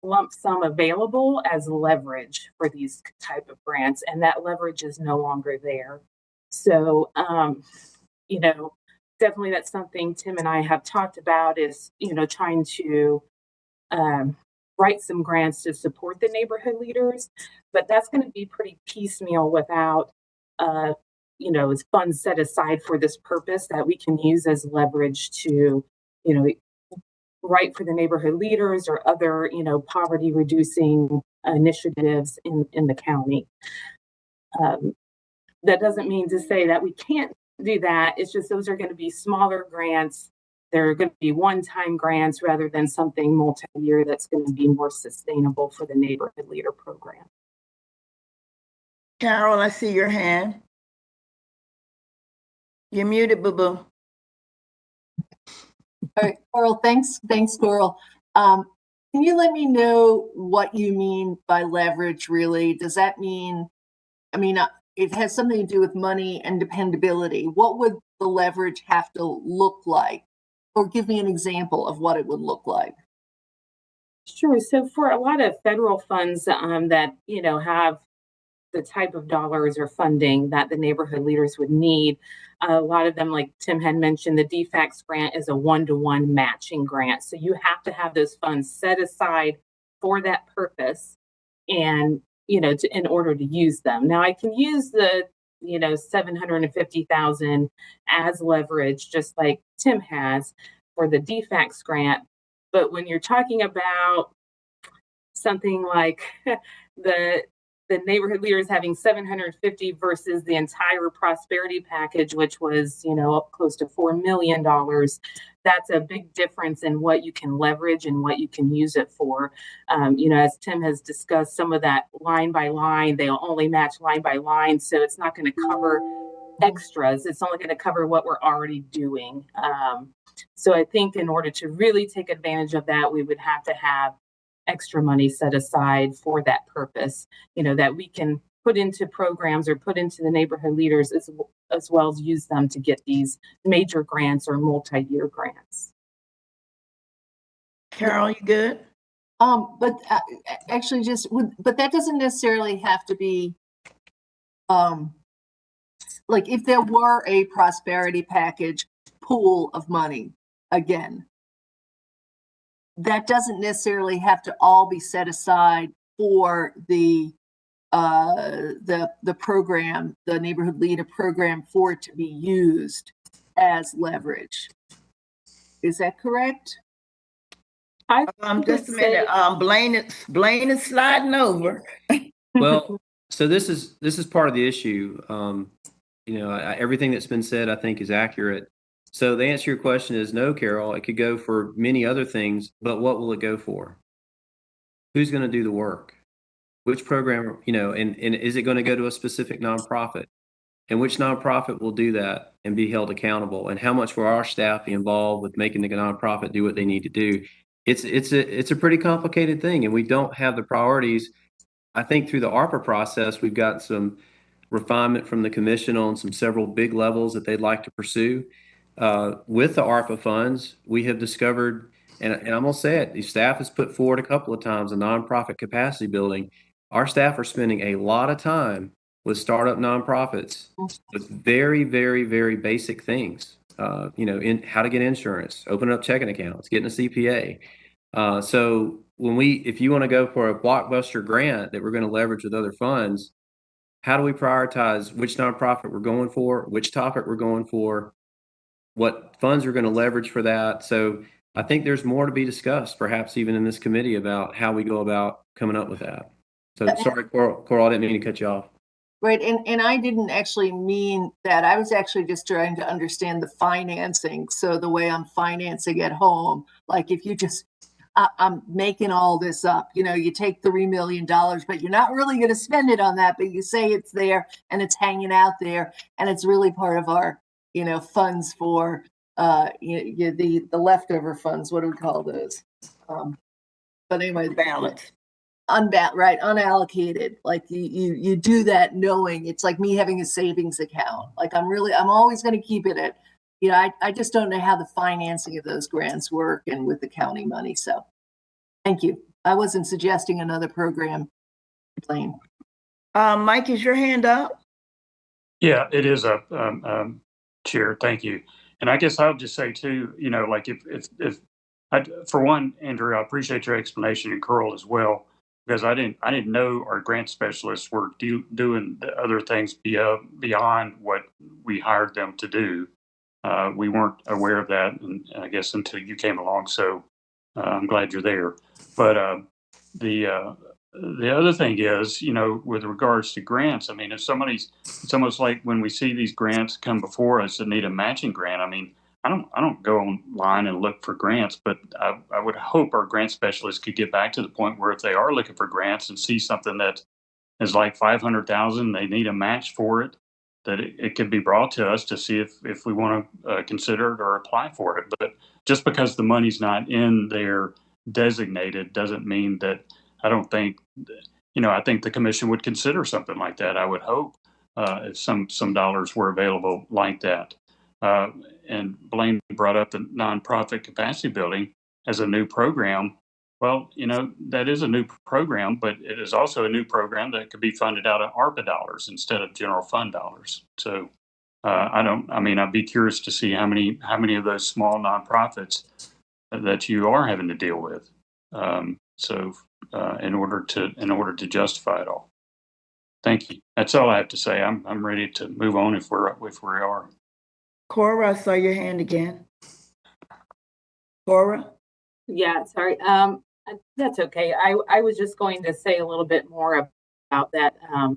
lump sum available as leverage for these type of grants. And that leverage is no longer there. So, definitely that's something Tim and I have talked about is, trying to write some grants to support the neighborhood leaders, but that's going to be pretty piecemeal without funds set aside for this purpose that we can use as leverage to, write for the neighborhood leaders or other, poverty reducing initiatives in the county. That doesn't mean to say that we can't do that. It's just those are going to be smaller grants. They're going to be one-time grants rather than something multi-year that's going to be more sustainable for the neighborhood leader program. Carol, I see your hand. You're muted, boo-boo. All right, Coral, thanks, Coral. Can you let me know what you mean by leverage, really? Does that mean, it has something to do with money and dependability. What would the leverage have to look like? Or give me an example of what it would look like. Sure. So for a lot of federal funds that, have the type of dollars or funding that the neighborhood leaders would need, a lot of them, like Tim had mentioned, the DFACS grant is a 1-to-1 matching grant. So you have to have those funds set aside for that purpose and, in order to use them. Now I can use the $750,000 as leverage, just like Tim has for the DFACS grant. But when you're talking about something like the neighborhood leaders having 750 versus the entire prosperity package, which was, up close to $4 million, that's a big difference in what you can leverage and what you can use it for. As Tim has discussed, some of that line by line, they'll only match line by line. So it's not going to cover extras. It's only going to cover what we're already doing. So I think in order to really take advantage of that, we would have to have extra money set aside for that purpose, that we can put into programs or put into the neighborhood leaders as well as use them to get these major grants or multi-year grants. Carol, you good? But actually but that doesn't necessarily have to be, like if there were a prosperity package pool of money, again, that doesn't necessarily have to all be set aside for the program, the neighborhood leader program, for it to be used as leverage. Is that correct? Just a minute. Blaine is sliding over. Well, so this is part of the issue. Everything that's been said, I think, is accurate. So the answer to your question is no, Carol. It could go for many other things, but what will it go for? Who's going to do the work? Which program, and is it going to go to a specific nonprofit? And which nonprofit will do that and be held accountable? And how much will our staff be involved with making the nonprofit do what they need to do? It's a pretty complicated thing, and we don't have the priorities. I think through the ARPA process, we've got some refinement from the commission on several big levels that they'd like to pursue. With the ARPA funds, we have discovered, and I'm going to say it, the staff has put forward a couple of times a nonprofit capacity building. Our staff are spending a lot of time with startup nonprofits with very, very, very basic things, in how to get insurance, open up checking accounts, getting a CPA. So if you want to go for a blockbuster grant that we're going to leverage with other funds, how do we prioritize which nonprofit we're going for, which topic we're going for, what funds we're going to leverage for that? So I think there's more to be discussed, perhaps even in this committee, about how we go about coming up with that. So sorry, Coral, I didn't mean to cut you off. Right, and I didn't actually mean that. I was actually just trying to understand the financing. So the way I'm financing at home, like if you just, I'm making all this up, you take $3 million, but you're not really going to spend it on that, but you say it's there and it's hanging out there and it's really part of our, funds for, the leftover funds. What do we call those? But anyway, balance. Right, unallocated. Like you do that knowing it's like me having a savings account. Like I'm always going to keep it at, I just don't know how the financing of those grants work and with the county money. So thank you. I wasn't suggesting another program, Blaine. Mike, is your hand up? Yeah, it is up, Chair. Thank you. And I guess I'll just say too, like if for one, Andrew, I appreciate your explanation, and Carl as well, because I didn't know our grant specialists were doing the other things beyond what we hired them to do. We weren't aware of that, and I guess until you came along. So I'm glad you're there. But the other thing is, with regards to grants, I mean, it's almost like when we see these grants come before us that need a matching grant. I mean, I don't go online and look for grants, but I would hope our grant specialists could get back to the point where if they are looking for grants and see something that is like $500,000, they need a match for it, that it could be brought to us to see if we want to consider it or apply for it. But just because the money's not in there designated doesn't mean that I don't think, I think the commission would consider something like that. I would hope if some dollars were available like that. And Blaine brought up the nonprofit capacity building as a new program. Well, that is a new program, but it is also a new program that could be funded out of ARPA dollars instead of general fund dollars. So I'd be curious to see how many of those small nonprofits that you are having to deal with. In order to justify it all. Thank you. That's all I have to say. I'm ready to move on if we are. Cora, I saw your hand again. Cora? Yeah, sorry. That's okay. I was just going to say a little bit more about that. Uh,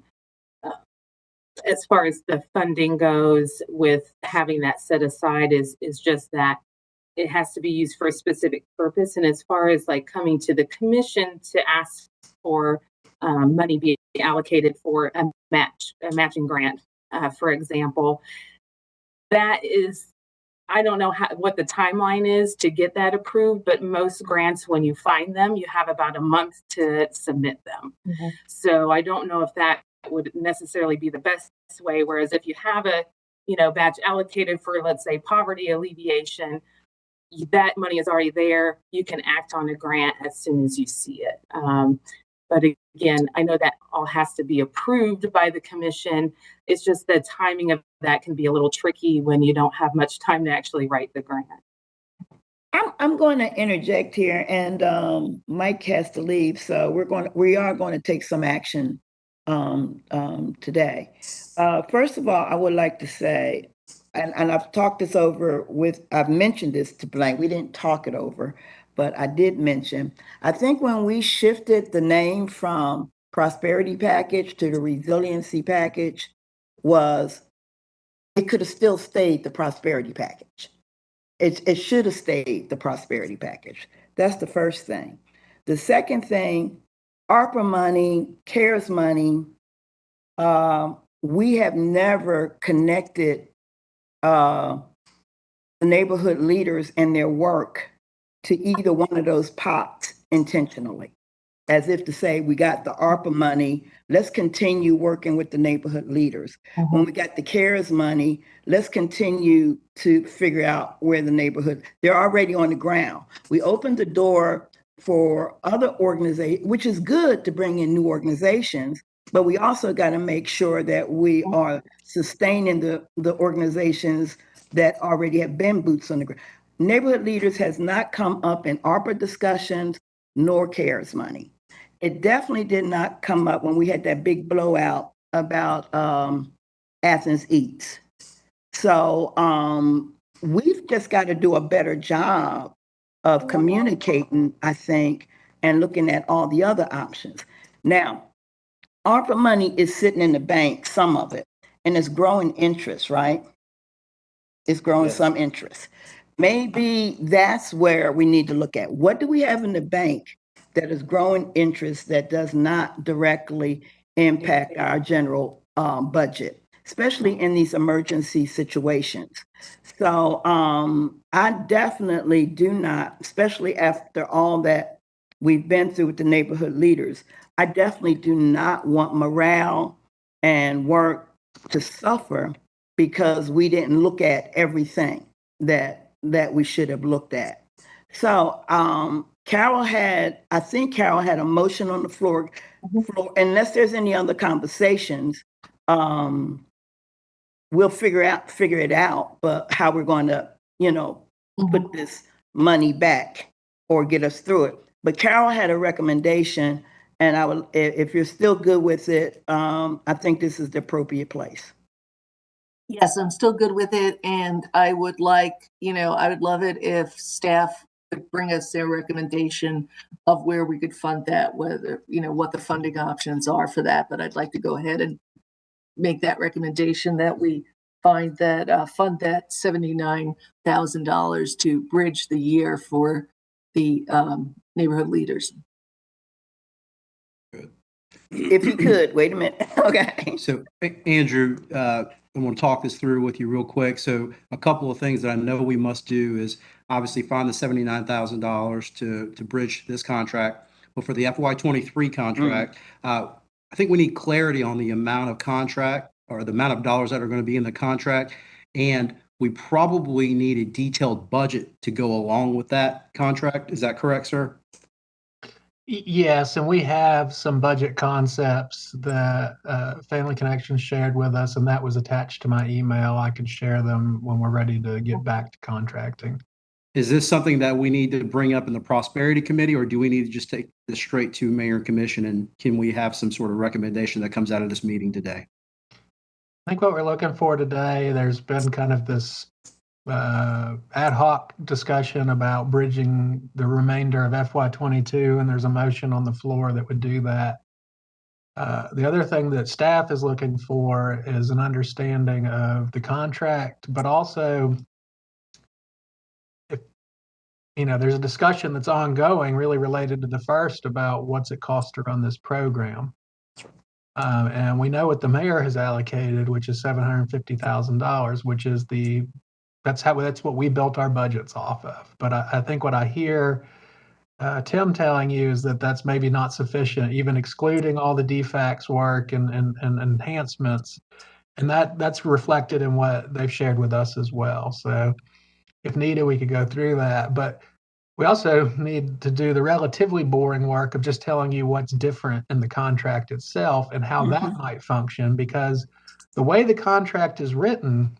as far as the funding goes, with having that set aside is just that it has to be used for a specific purpose. And as far as like coming to the commission to ask for money being allocated for a matching grant, for example, that is, I don't know what the timeline is to get that approved, but most grants, when you find them, you have about a month to submit them. Mm-hmm. So I don't know if that would necessarily be the best way. Whereas if you have a, batch allocated for, let's say, poverty alleviation, that money is already there. You can act on a grant as soon as you see it. But again, I know that all has to be approved by the commission. It's just the timing of that can be a little tricky when you don't have much time to actually write the grant. I'm going to interject here, and Mike has to leave, so we are going to take some action today. First of all, I would like to say, and I've talked this over I've mentioned this to Blank. We didn't talk it over, but I did mention, I think when we shifted the name from prosperity package to the resiliency package, it could have still stayed the prosperity package. It should have stayed the prosperity package. That's the first thing. The second thing, ARPA money, CARES money, we have never connected the neighborhood leaders and their work to either one of those pots intentionally, as if to say, we got the ARPA money, let's continue working with the neighborhood leaders. Mm-hmm. When we got the CARES money, let's continue to figure out where the neighborhood, they're already on the ground. We opened the door for other organizations, which is good to bring in new organizations, but we also got to make sure that we are sustaining the organizations that already have been boots on the ground. Neighborhood leaders has not come up in ARPA discussions nor CARES money. It definitely did not come up when we had that big blowout about Athens Eats. So we've just got to do a better job of communicating, I think, and looking at all the other options. Now, ARPA money is sitting in the bank, some of it, and it's growing interest, right? It's growing some interest. Maybe that's where we need to look at. What do we have in the bank that is growing interest that does not directly impact our general budget, especially in these emergency situations? So I definitely do not, especially after all that we've been through with the neighborhood leaders, I definitely do not want morale and work to suffer because we didn't look at everything that we should have looked at. So Carol had a motion on the floor, unless there's any other conversations, we'll figure it out, but how we're going to, put this money back or get us through it. But Carol had a recommendation, and if you're still good with it, I think this is the appropriate place. Yes, I'm still good with it. And I would love it if staff could bring us their recommendation of where we could fund that, whether, what the funding options are for that. But I'd like to go ahead and make that recommendation that we fund that $79,000 to bridge the year for the neighborhood leaders. Good. If you could, wait a minute. Okay. So, Andrew, I want to talk this through with you real quick. So a couple of things that I know we must do is obviously find the $79,000 to bridge this contract. But for the FY23 contract, I think we need clarity on the amount of contract or the amount of dollars that are going to be in the contract. And we probably need a detailed budget to go along with that contract. Is that correct, sir? Yes, and we have some budget concepts that Family Connections shared with us, and that was attached to my email. I could share them when we're ready to get back to contracting. Is this something that we need to bring up in the Prosperity Committee, or do we need to just take this straight to Mayor and Commission? And can we have some sort of recommendation that comes out of this meeting today? I think what we're looking for today, there's been kind of this ad hoc discussion about bridging the remainder of FY22, and there's a motion on the floor that would do that. The other thing that staff is looking for is an understanding of the contract, but also if, there's a discussion that's ongoing really related to the first about what's it cost to run this program. And we know what the mayor has allocated, which is $750,000, which is that's what we built our budgets off of. But I think what I hear Tim telling you is that that's maybe not sufficient, even excluding all the DFACS work and enhancements. And that's reflected in what they've shared with us as well. So if needed, we could go through that. But we also need to do the relatively boring work of just telling you what's different in the contract itself and how that might function, because the way the contract is written,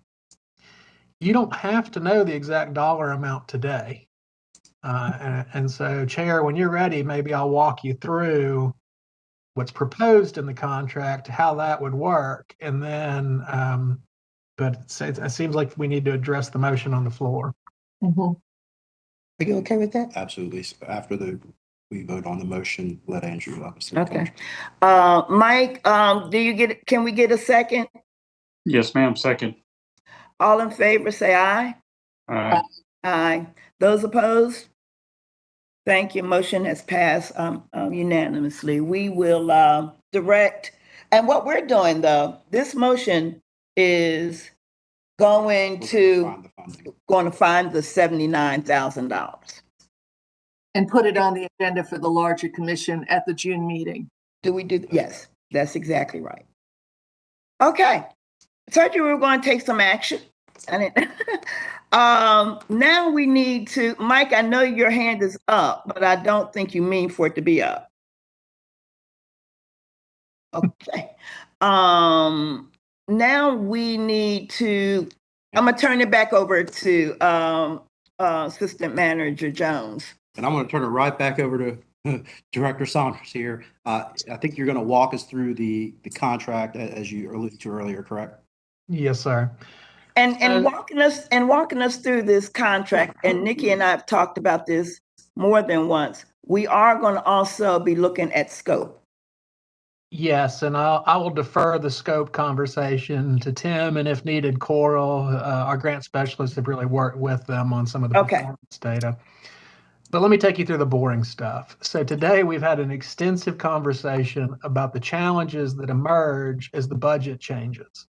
you don't have to know the exact dollar amount today. And so, Chair, when you're ready, maybe I'll walk you through what's proposed in the contract, how that would work, and then, but it seems like we need to address the motion on the floor. Are you okay with that? Absolutely. After we vote on the motion, let Andrew up. Okay. Mike, can we get a second? Yes, ma'am. Second. All in favor, say aye. Aye. Aye. Those opposed? Thank you. Motion has passed unanimously. We will direct, and what we're doing though, this motion is going to find the $79,000. And put it on the agenda for the larger commission at the June meeting. Do we do? Yes, that's exactly right. Okay. I told you we were going to take some action. Now we need to, Mike, I know your hand is up, but I don't think you mean for it to be up. Okay. Now we need to, I'm going to turn it back over to Assistant Manager Jones. And I'm going to turn it right back over to Director Saunders here. I think you're going to walk us through the contract as you alluded to earlier, correct? Yes, sir. And walking us through this contract, and Nikki and I have talked about this more than once. We are going to also be looking at scope. Yes, and I will defer the scope conversation to Tim, and if needed, Coral, our grant specialists have really worked with them on some of the performance data. But let me take you through the boring stuff. So today we've had an extensive conversation about the challenges that emerge as the budget changes.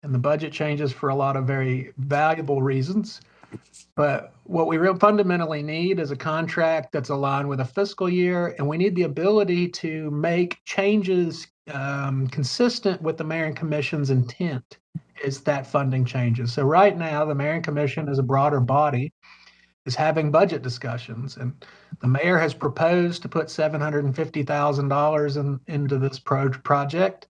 And the budget changes for a lot of very valuable reasons. But what we fundamentally need is a contract that's aligned with a fiscal year, and we need the ability to make changes consistent with the Mayor and Commission's intent as that funding changes. So right now, the Mayor and Commission as a broader body is having budget discussions, and the mayor has proposed to put $750,000 into this project.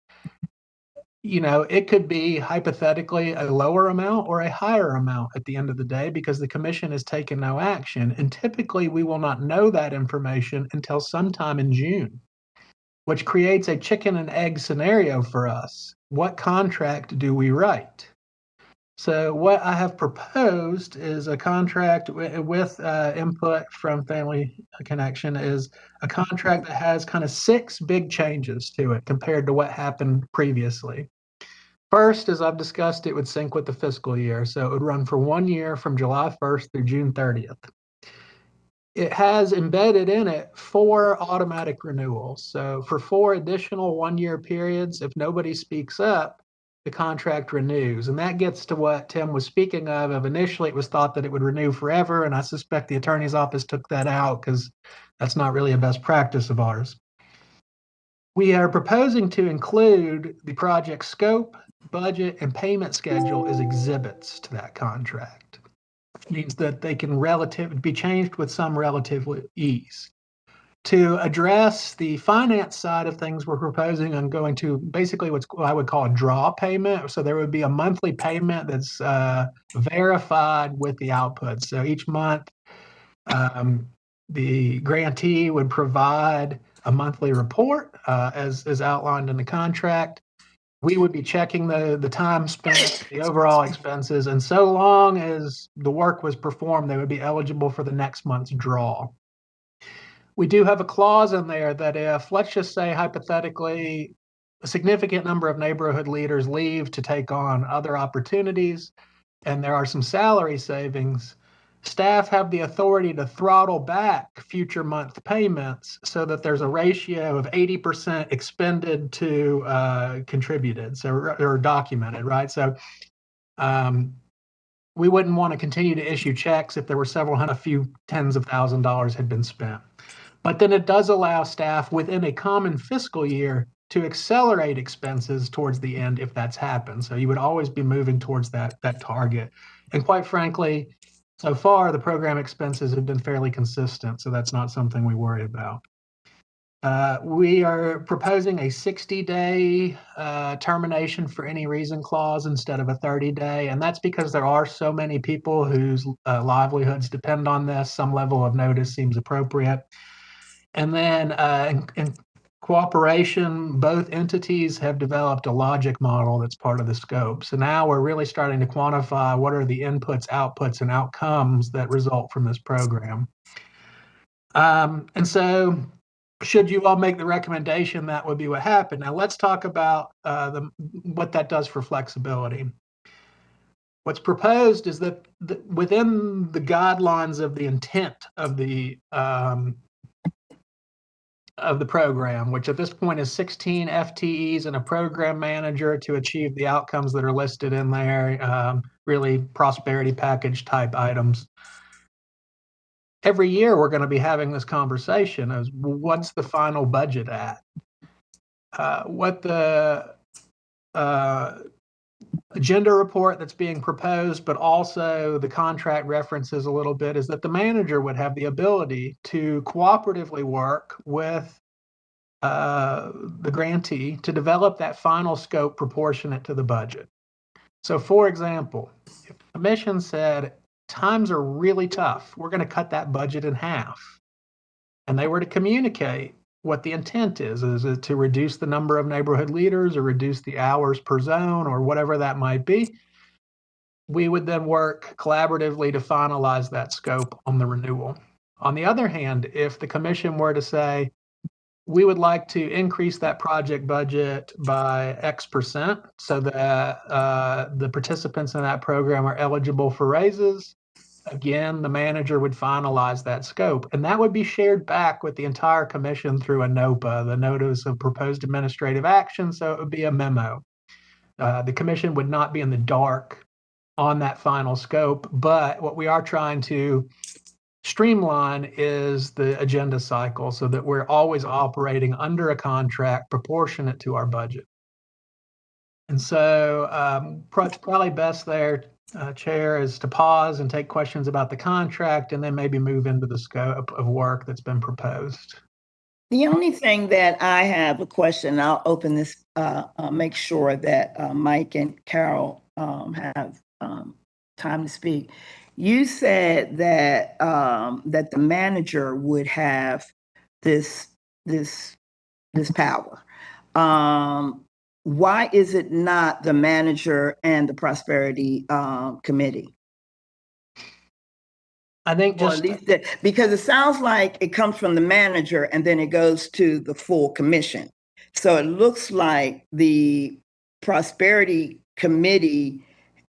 It could be hypothetically a lower amount or a higher amount at the end of the day because the commission has taken no action. And typically we will not know that information until sometime in June, which creates a chicken and egg scenario for us. What contract do we write? So what I have proposed is a contract with input from Family Connection, is a contract that has kind of 6 big changes to it compared to what happened previously. First, as I've discussed, it would sync with the fiscal year. So it would run for 1 year from July 1st through June 30th. It has embedded in it 4 automatic renewals. So for 4 additional 1-year periods, if nobody speaks up, the contract renews. And that gets to what Tim was speaking of initially it was thought that it would renew forever. And I suspect the attorney's office took that out because that's not really a best practice of ours. We are proposing to include the project scope, budget, and payment schedule as exhibits to that contract. It means that they can be changed with some relative ease. To address the finance side of things, we're proposing on going to basically what I would call a draw payment. So there would be a monthly payment that's verified with the outputs. So each month, the grantee would provide a monthly report as outlined in the contract. We would be checking the time spent, the overall expenses, and so long as the work was performed, they would be eligible for the next month's draw. We do have a clause in there that if, let's just say hypothetically, a significant number of neighborhood leaders leave to take on other opportunities, and there are some salary savings, staff have the authority to throttle back future month payments so that there's a ratio of 80% expended to contributed, so or documented, right? So we wouldn't want to continue to issue checks if there were a few tens of $1,000s had been spent. But then it does allow staff within a common fiscal year to accelerate expenses towards the end if that's happened. So you would always be moving towards that target. And quite frankly, so far the program expenses have been fairly consistent, so that's not something we worry about. We are proposing a 60-day termination for any reason clause instead of a 30-day, and that's because there are so many people whose livelihoods depend on this. Some level of notice seems appropriate. And then in cooperation, both entities have developed a logic model that's part of the scope. So now we're really starting to quantify what are the inputs, outputs, and outcomes that result from this program. And so should you all make the recommendation, that would be what happened. Now let's talk about what that does for flexibility. What's proposed is that within the guidelines of the intent of the program, which at this point is 16 FTEs and a program manager to achieve the outcomes that are listed in there, really prosperity package type items. Every year we're going to be having this conversation as what's the final budget at? What the agenda report that's being proposed, but also the contract references a little bit, is that the manager would have the ability to cooperatively work with the grantee to develop that final scope proportionate to the budget. So for example, if the commission said, times are really tough, we're going to cut that budget in half, and they were to communicate what the intent is it to reduce the number of neighborhood leaders or reduce the hours per zone or whatever that might be, we would then work collaboratively to finalize that scope on the renewal. On the other hand, if the commission were to say, we would like to increase that project budget by X% so that the participants in that program are eligible for raises, again, the manager would finalize that scope, and that would be shared back with the entire commission through a NOPA, the Notice of Proposed Administrative Action, so it would be a memo. The commission would not be in the dark on that final scope, but what we are trying to streamline is the agenda cycle so that we're always operating under a contract proportionate to our budget. And so probably best there, Chair, is to pause and take questions about the contract and then maybe move into the scope of work that's been proposed. The only thing that I have a question, I'll open this, make sure that Mike and Carol have time to speak. You said that that the manager would have this power. Why is it not the manager and the prosperity committee? I think just because it sounds like it comes from the manager and then it goes to the full commission. So it looks like the prosperity committee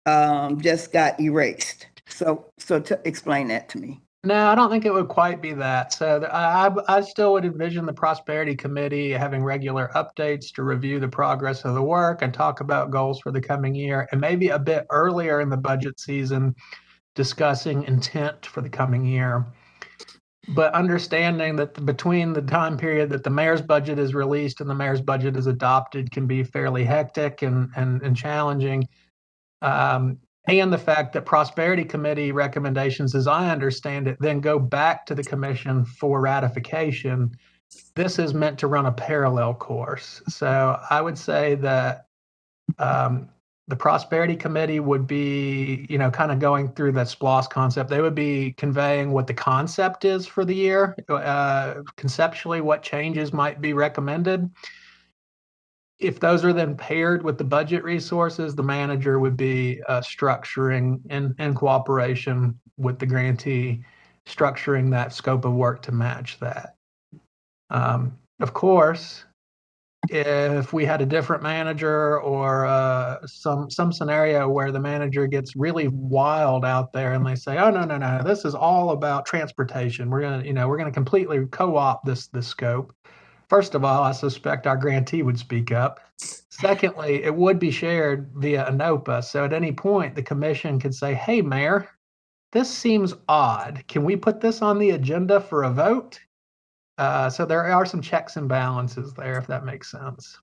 just got erased. So to explain that to me. No, I don't think it would quite be that. So I still would envision the Prosperity Committee having regular updates to review the progress of the work and talk about goals for the coming year, and maybe a bit earlier in the budget season discussing intent for the coming year. But understanding that between the time period that the mayor's budget is released and the mayor's budget is adopted can be fairly hectic and challenging. And the fact that Prosperity Committee recommendations, as I understand it, then go back to the commission for ratification. this is meant to run a parallel course. So I would say that the Prosperity Committee would be, kind of going through the SPLOS concept. They would be conveying what the concept is for the year, conceptually what changes might be recommended. If those are then paired with the budget resources, the manager would be structuring in cooperation with the grantee, structuring that scope of work to match that. Of course, if we had a different manager or some scenario where the manager gets really wild out there and they say, oh, no, this is all about transportation. We're gonna completely co-opt this scope. First of all, I suspect our grantee would speak up. Secondly, it would be shared via ANOPA. So at any point, the commission could say, hey, Mayor, this seems odd. Can we put this on the agenda for a vote? So there are some checks and balances there, if that makes sense.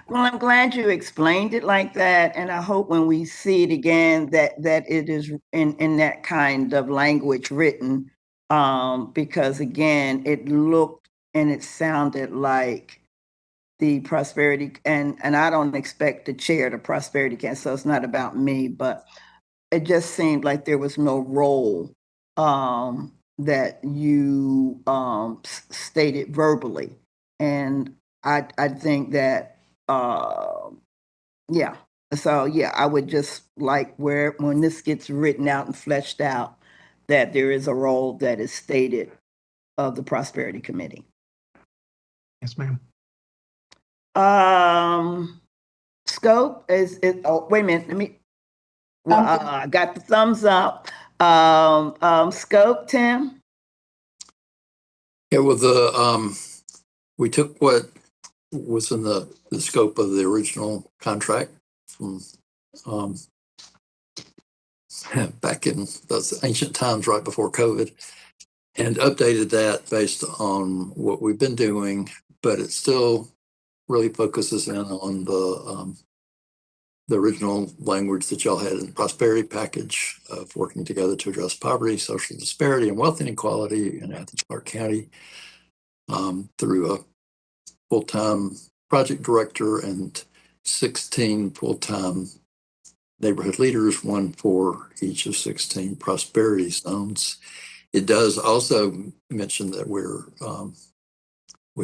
Well, I'm glad you explained it like that, and I hope when we see it again that it is in that kind of language written, because again, it looked and it sounded like the prosperity, and I don't expect to chair the prosperity council, so it's not about me, but it just seemed like there was no role that you stated verbally, and I think that yeah. So yeah, I would just like when this gets written out and fleshed out, that there is a role that is stated of the Prosperity Committee. Yes, ma'am. Scope is oh, wait a minute, let me I got the thumbs up. Scope, Tim? Yeah, well, we took what was in the scope of the original contract from back in those ancient times right before COVID, and updated that based on what we've been doing, but it still really focuses in on the original language that y'all had in the prosperity package of working together to address poverty, social disparity, and wealth inequality in Athens-Clarke County through a full-time project director and 16 full-time neighborhood leaders, one for each of 16 prosperity zones. It does also mention that we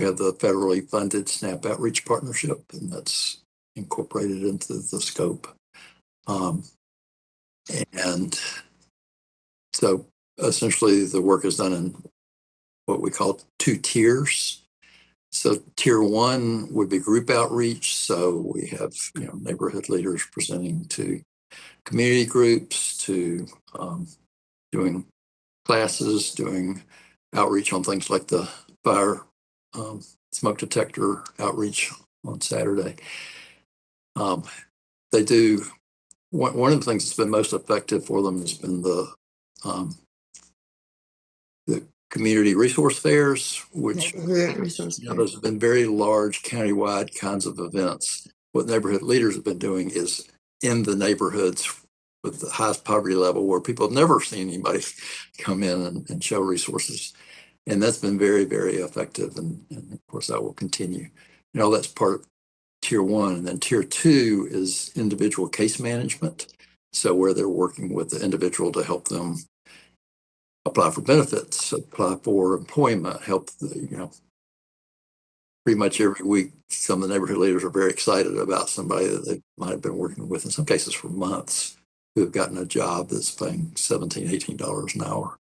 have the federally funded SNAP Outreach Partnership, and that's incorporated into the scope. And so essentially the work is done in what we call 2 tiers. So tier 1 would be group outreach. So we have neighborhood leaders presenting to community groups, to doing classes, doing outreach on things like the fire smoke detector outreach on Saturday. They do one of the things that's been most effective for them has been the community resource fairs, which those have been very large countywide kinds of events. What neighborhood leaders have been doing is in the neighborhoods with the highest poverty level where people have never seen anybody come in and show resources. And that's been very, very effective. And of course, that will continue. That's part of tier 1. And then tier 2 is individual case management. So where they're working with the individual to help them apply for benefits, apply for employment, help, pretty much every week, some of the neighborhood leaders are very excited about somebody that they might have been working with, in some cases for months, who have gotten a job that's paying $17, $18 an hour.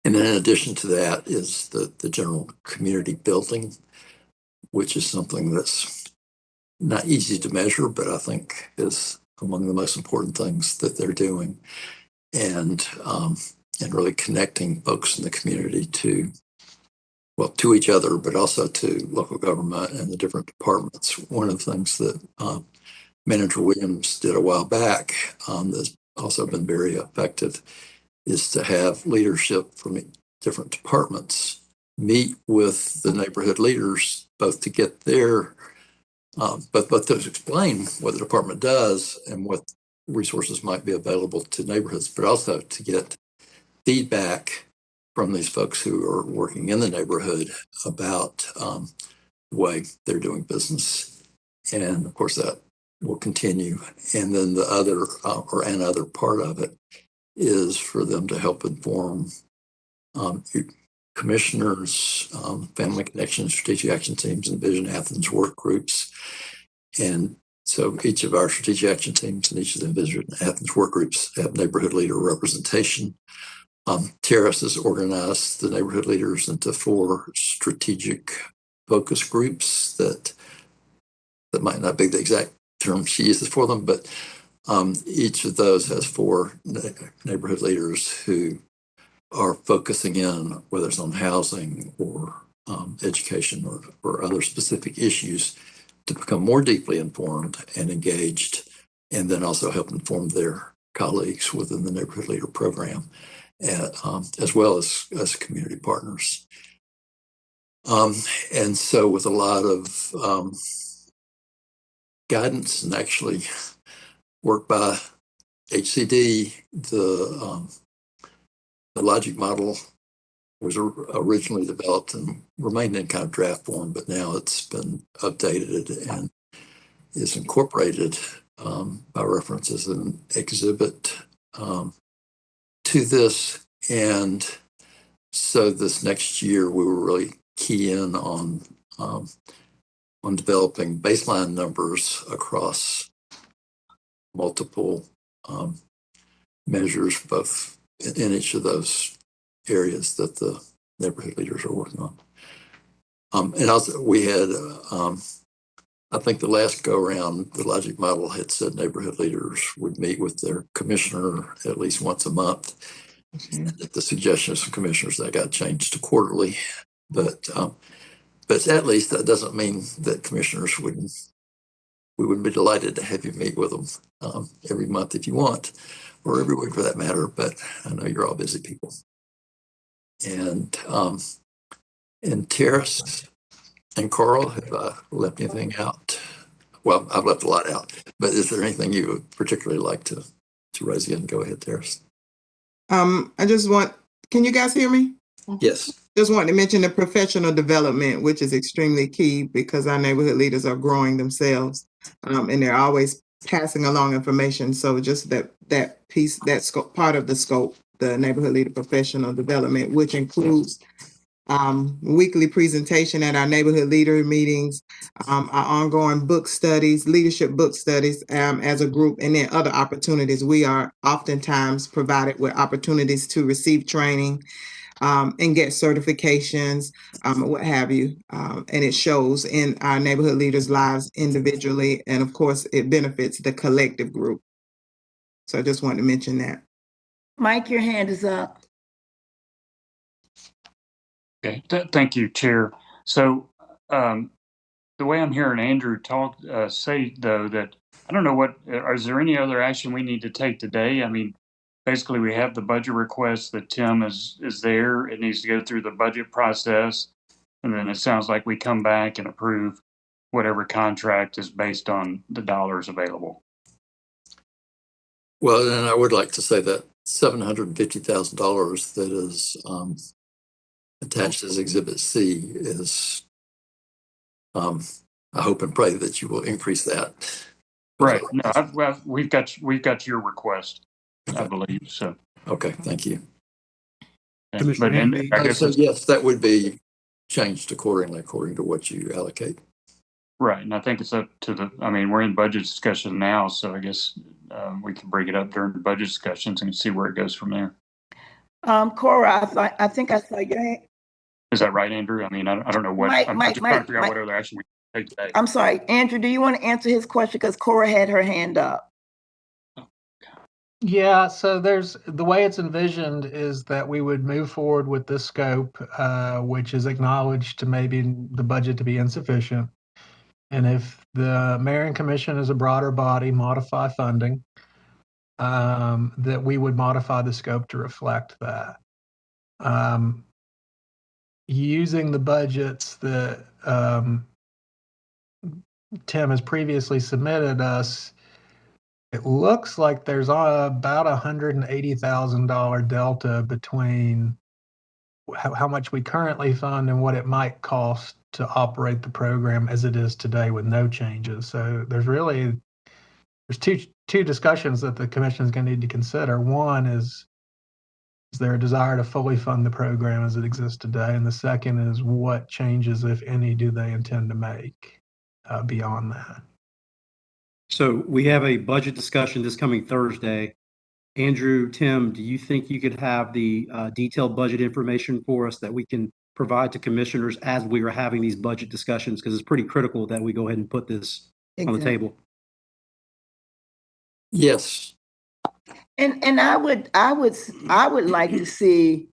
And then in addition to that is the general community building, which is something that's not easy to measure, but I think is among the most important things that they're doing. And really connecting folks in the community to each other, but also to local government and the different departments. One of the things that Manager Williams did a while back that's also been very effective is to have leadership from different departments meet with the neighborhood leaders, both to get their, both to explain what the department does and what resources might be available to neighborhoods, but also to get feedback from these folks who are working in the neighborhood about the way they're doing business. And of course, that will continue. And then the other, or another part of it is for them to help inform commissioners, family connections, strategic action teams, and Vision Athens work groups. And so each of our strategic action teams and each of the Vision Athens work groups have neighborhood leader representation. Terrace has organized the neighborhood leaders into 4 strategic focus groups that might not be the exact term she uses for them, but each of those has 4 neighborhood leaders who are focusing in, whether it's on housing or education or other specific issues, to become more deeply informed and engaged, and then also help inform their colleagues within the neighborhood leader program, as well as community partners. And so with a lot of guidance and actually work by HCD, the logic model was originally developed and remained in kind of draft form, but now it's been updated and is incorporated by reference as an exhibit to this. And so this next year, we will really key in on developing baseline numbers across multiple measures, both in each of those areas that the neighborhood leaders are working on. And also we had, I think the last go around, the logic model had said neighborhood leaders would meet with their commissioner at least once a month. And at the suggestion of some commissioners, that got changed to quarterly. But at least that doesn't mean that commissioners we wouldn't be delighted to have you meet with them every month if you want, or every week for that matter. But I know you're all busy people. And Terrace and Carl, have I left anything out? Well, I've left a lot out, but is there anything you would particularly like to raise again? Go ahead, Terrace. Can you guys hear me? Yes. Just wanted to mention the professional development, which is extremely key because our neighborhood leaders are growing themselves, and they're always passing along information. So just that piece, that scope, part of the scope, the neighborhood leader professional development, which includes weekly presentation at our neighborhood leader meetings, our ongoing book studies, leadership book studies as a group, and then other opportunities. We are oftentimes provided with opportunities to receive training and get certifications, what have you. And it shows in our neighborhood leaders' lives individually, and of course, it benefits the collective group. So I just wanted to mention that. Mike, your hand is up. Okay, thank you, Chair. So the way I'm hearing Andrew talk, say though, that I don't know is there any other action we need to take today? I mean, basically we have the budget request that Tim is there. It needs to go through the budget process. And then it sounds like we come back and approve whatever contract is based on the dollars available. Well, and I would like to say that $750,000 that is attached as Exhibit C is, I hope and pray that you will increase that. Right. No, we've got your request, I believe. So. Okay. Thank you. Commissioner Hamby. I guess so yes, that would be changed accordingly, according to what you allocate. Right. And I think it's up to we're in budget discussion now, so I guess we can bring it up during the budget discussions and see where it goes from there. Cora, I think I saw your hand. Is that right, Andrew? I mean, I don't know what. I'm just trying to figure out what other action we can take today. I'm sorry, Andrew, do you want to answer his question? Because Cora had her hand up. Yeah, so the way it's envisioned is that we would move forward with this scope, which is acknowledged to maybe the budget to be insufficient. And if the mayor and commission as a broader body modify funding, that we would modify the scope to reflect that. Using the budgets that Tim has previously submitted us, it looks like there's about $180,000 delta between how much we currently fund and what it might cost to operate the program as it is today with no changes. So there's two discussions that the commission is going to need to consider. One is there a desire to fully fund the program as it exists today? And the second is what changes, if any, do they intend to make beyond that? So we have a budget discussion this coming Thursday. Andrew, Tim, do you think you could have the detailed budget information for us that we can provide to commissioners as we are having these budget discussions? Because it's pretty critical that we go ahead and put this on the table. Yes. And I would like to see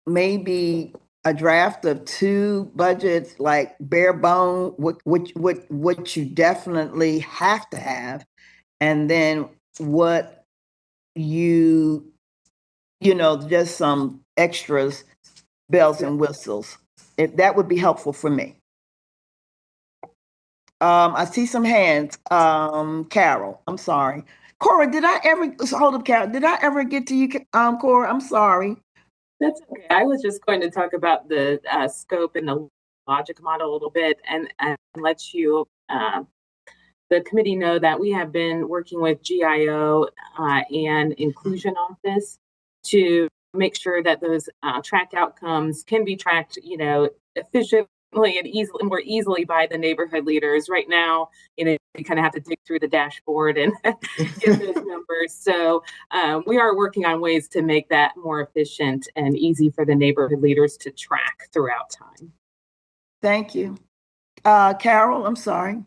maybe a draft of 2 budgets, like bare bone, what you definitely have to have, and then what just some extras, bells and whistles. If that would be helpful for me. I see some hands. Carol, I'm sorry. Cora, hold up, Carol. Did I ever get to you, Cora? I'm sorry. That's okay. I was just going to talk about the scope and the logic model a little bit and let you, the committee, know that we have been working with GIO and Inclusion Office to make sure that those tracked outcomes can be tracked, efficiently and more easily by the neighborhood leaders. Right now, you kind of have to dig through the dashboard and get those numbers. So we are working on ways to make that more efficient and easy for the neighborhood leaders to track throughout time. Thank you. Carol, I'm sorry.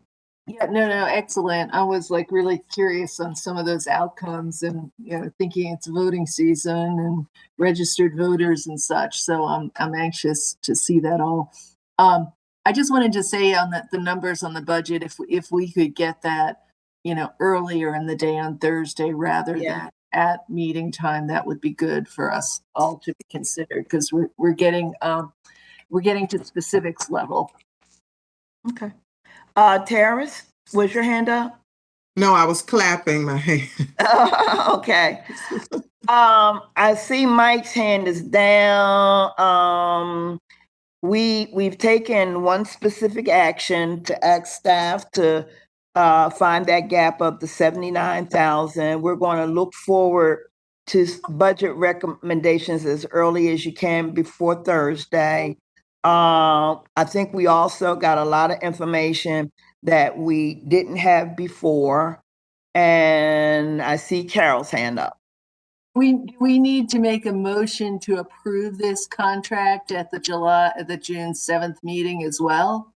Yeah, no, excellent. I was really curious on some of those outcomes and, thinking it's voting season and registered voters and such. So I'm anxious to see that all. I just wanted to say on the numbers on the budget, if we could get that, earlier in the day on Thursday rather than at meeting time, that would be good for us all to be considered, because we're getting to specifics level. Okay. Terrace, was your hand up? No, I was clapping my hand. Okay. I see Mike's hand is down. We've taken one specific action to ask staff to find that gap of the 79,000. We're going to look forward to budget recommendations as early as you can before Thursday. I think we also got a lot of information that we didn't have before. And I see Carol's hand up. We need to make a motion to approve this contract at the June 7th meeting as well,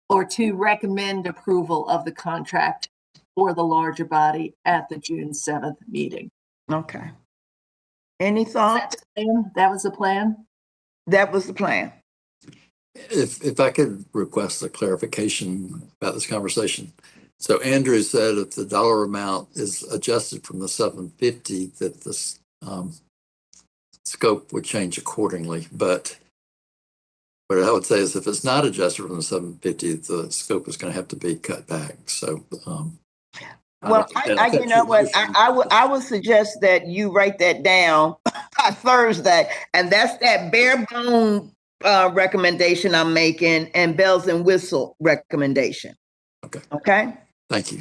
or to recommend approval of the contract for the larger body at the June 7th meeting. Okay. Any thoughts? That was the plan? That was the plan. If I could request a clarification about this conversation. So Andrew said if the dollar amount is adjusted from the 750, that the scope would change accordingly. But what I would say is if it's not adjusted from the 750, the scope is going to have to be cut back. So, well, you know what? I would suggest that you write that down by Thursday, and that's that bare bone recommendation I'm making and bells and whistle recommendation. Okay. Okay. Thank you.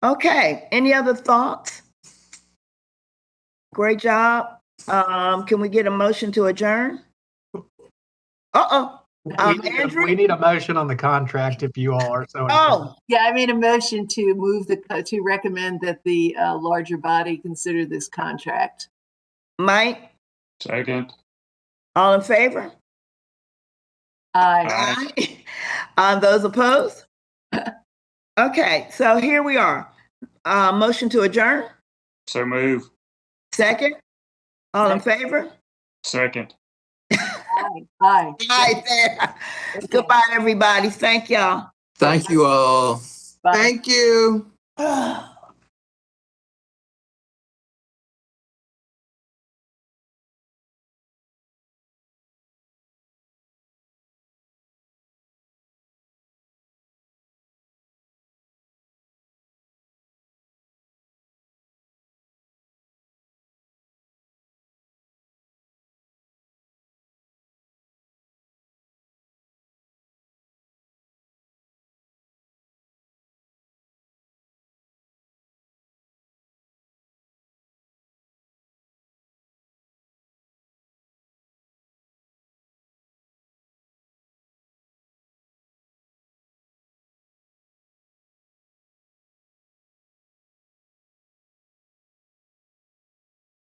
Okay. Any other thoughts? Great job. Can we get a motion to adjourn? Andrew? We need a motion on the contract if you all are so. Yeah, I made a motion to to recommend that the larger body consider this contract. Mike? Second. All in favor? Aye. Those opposed? Okay, so here we are. Motion to adjourn? So move. Second? All in favor? Second. Aye. Aye there. Goodbye, everybody. Thank y'all. Thank you all. Bye. Thank you.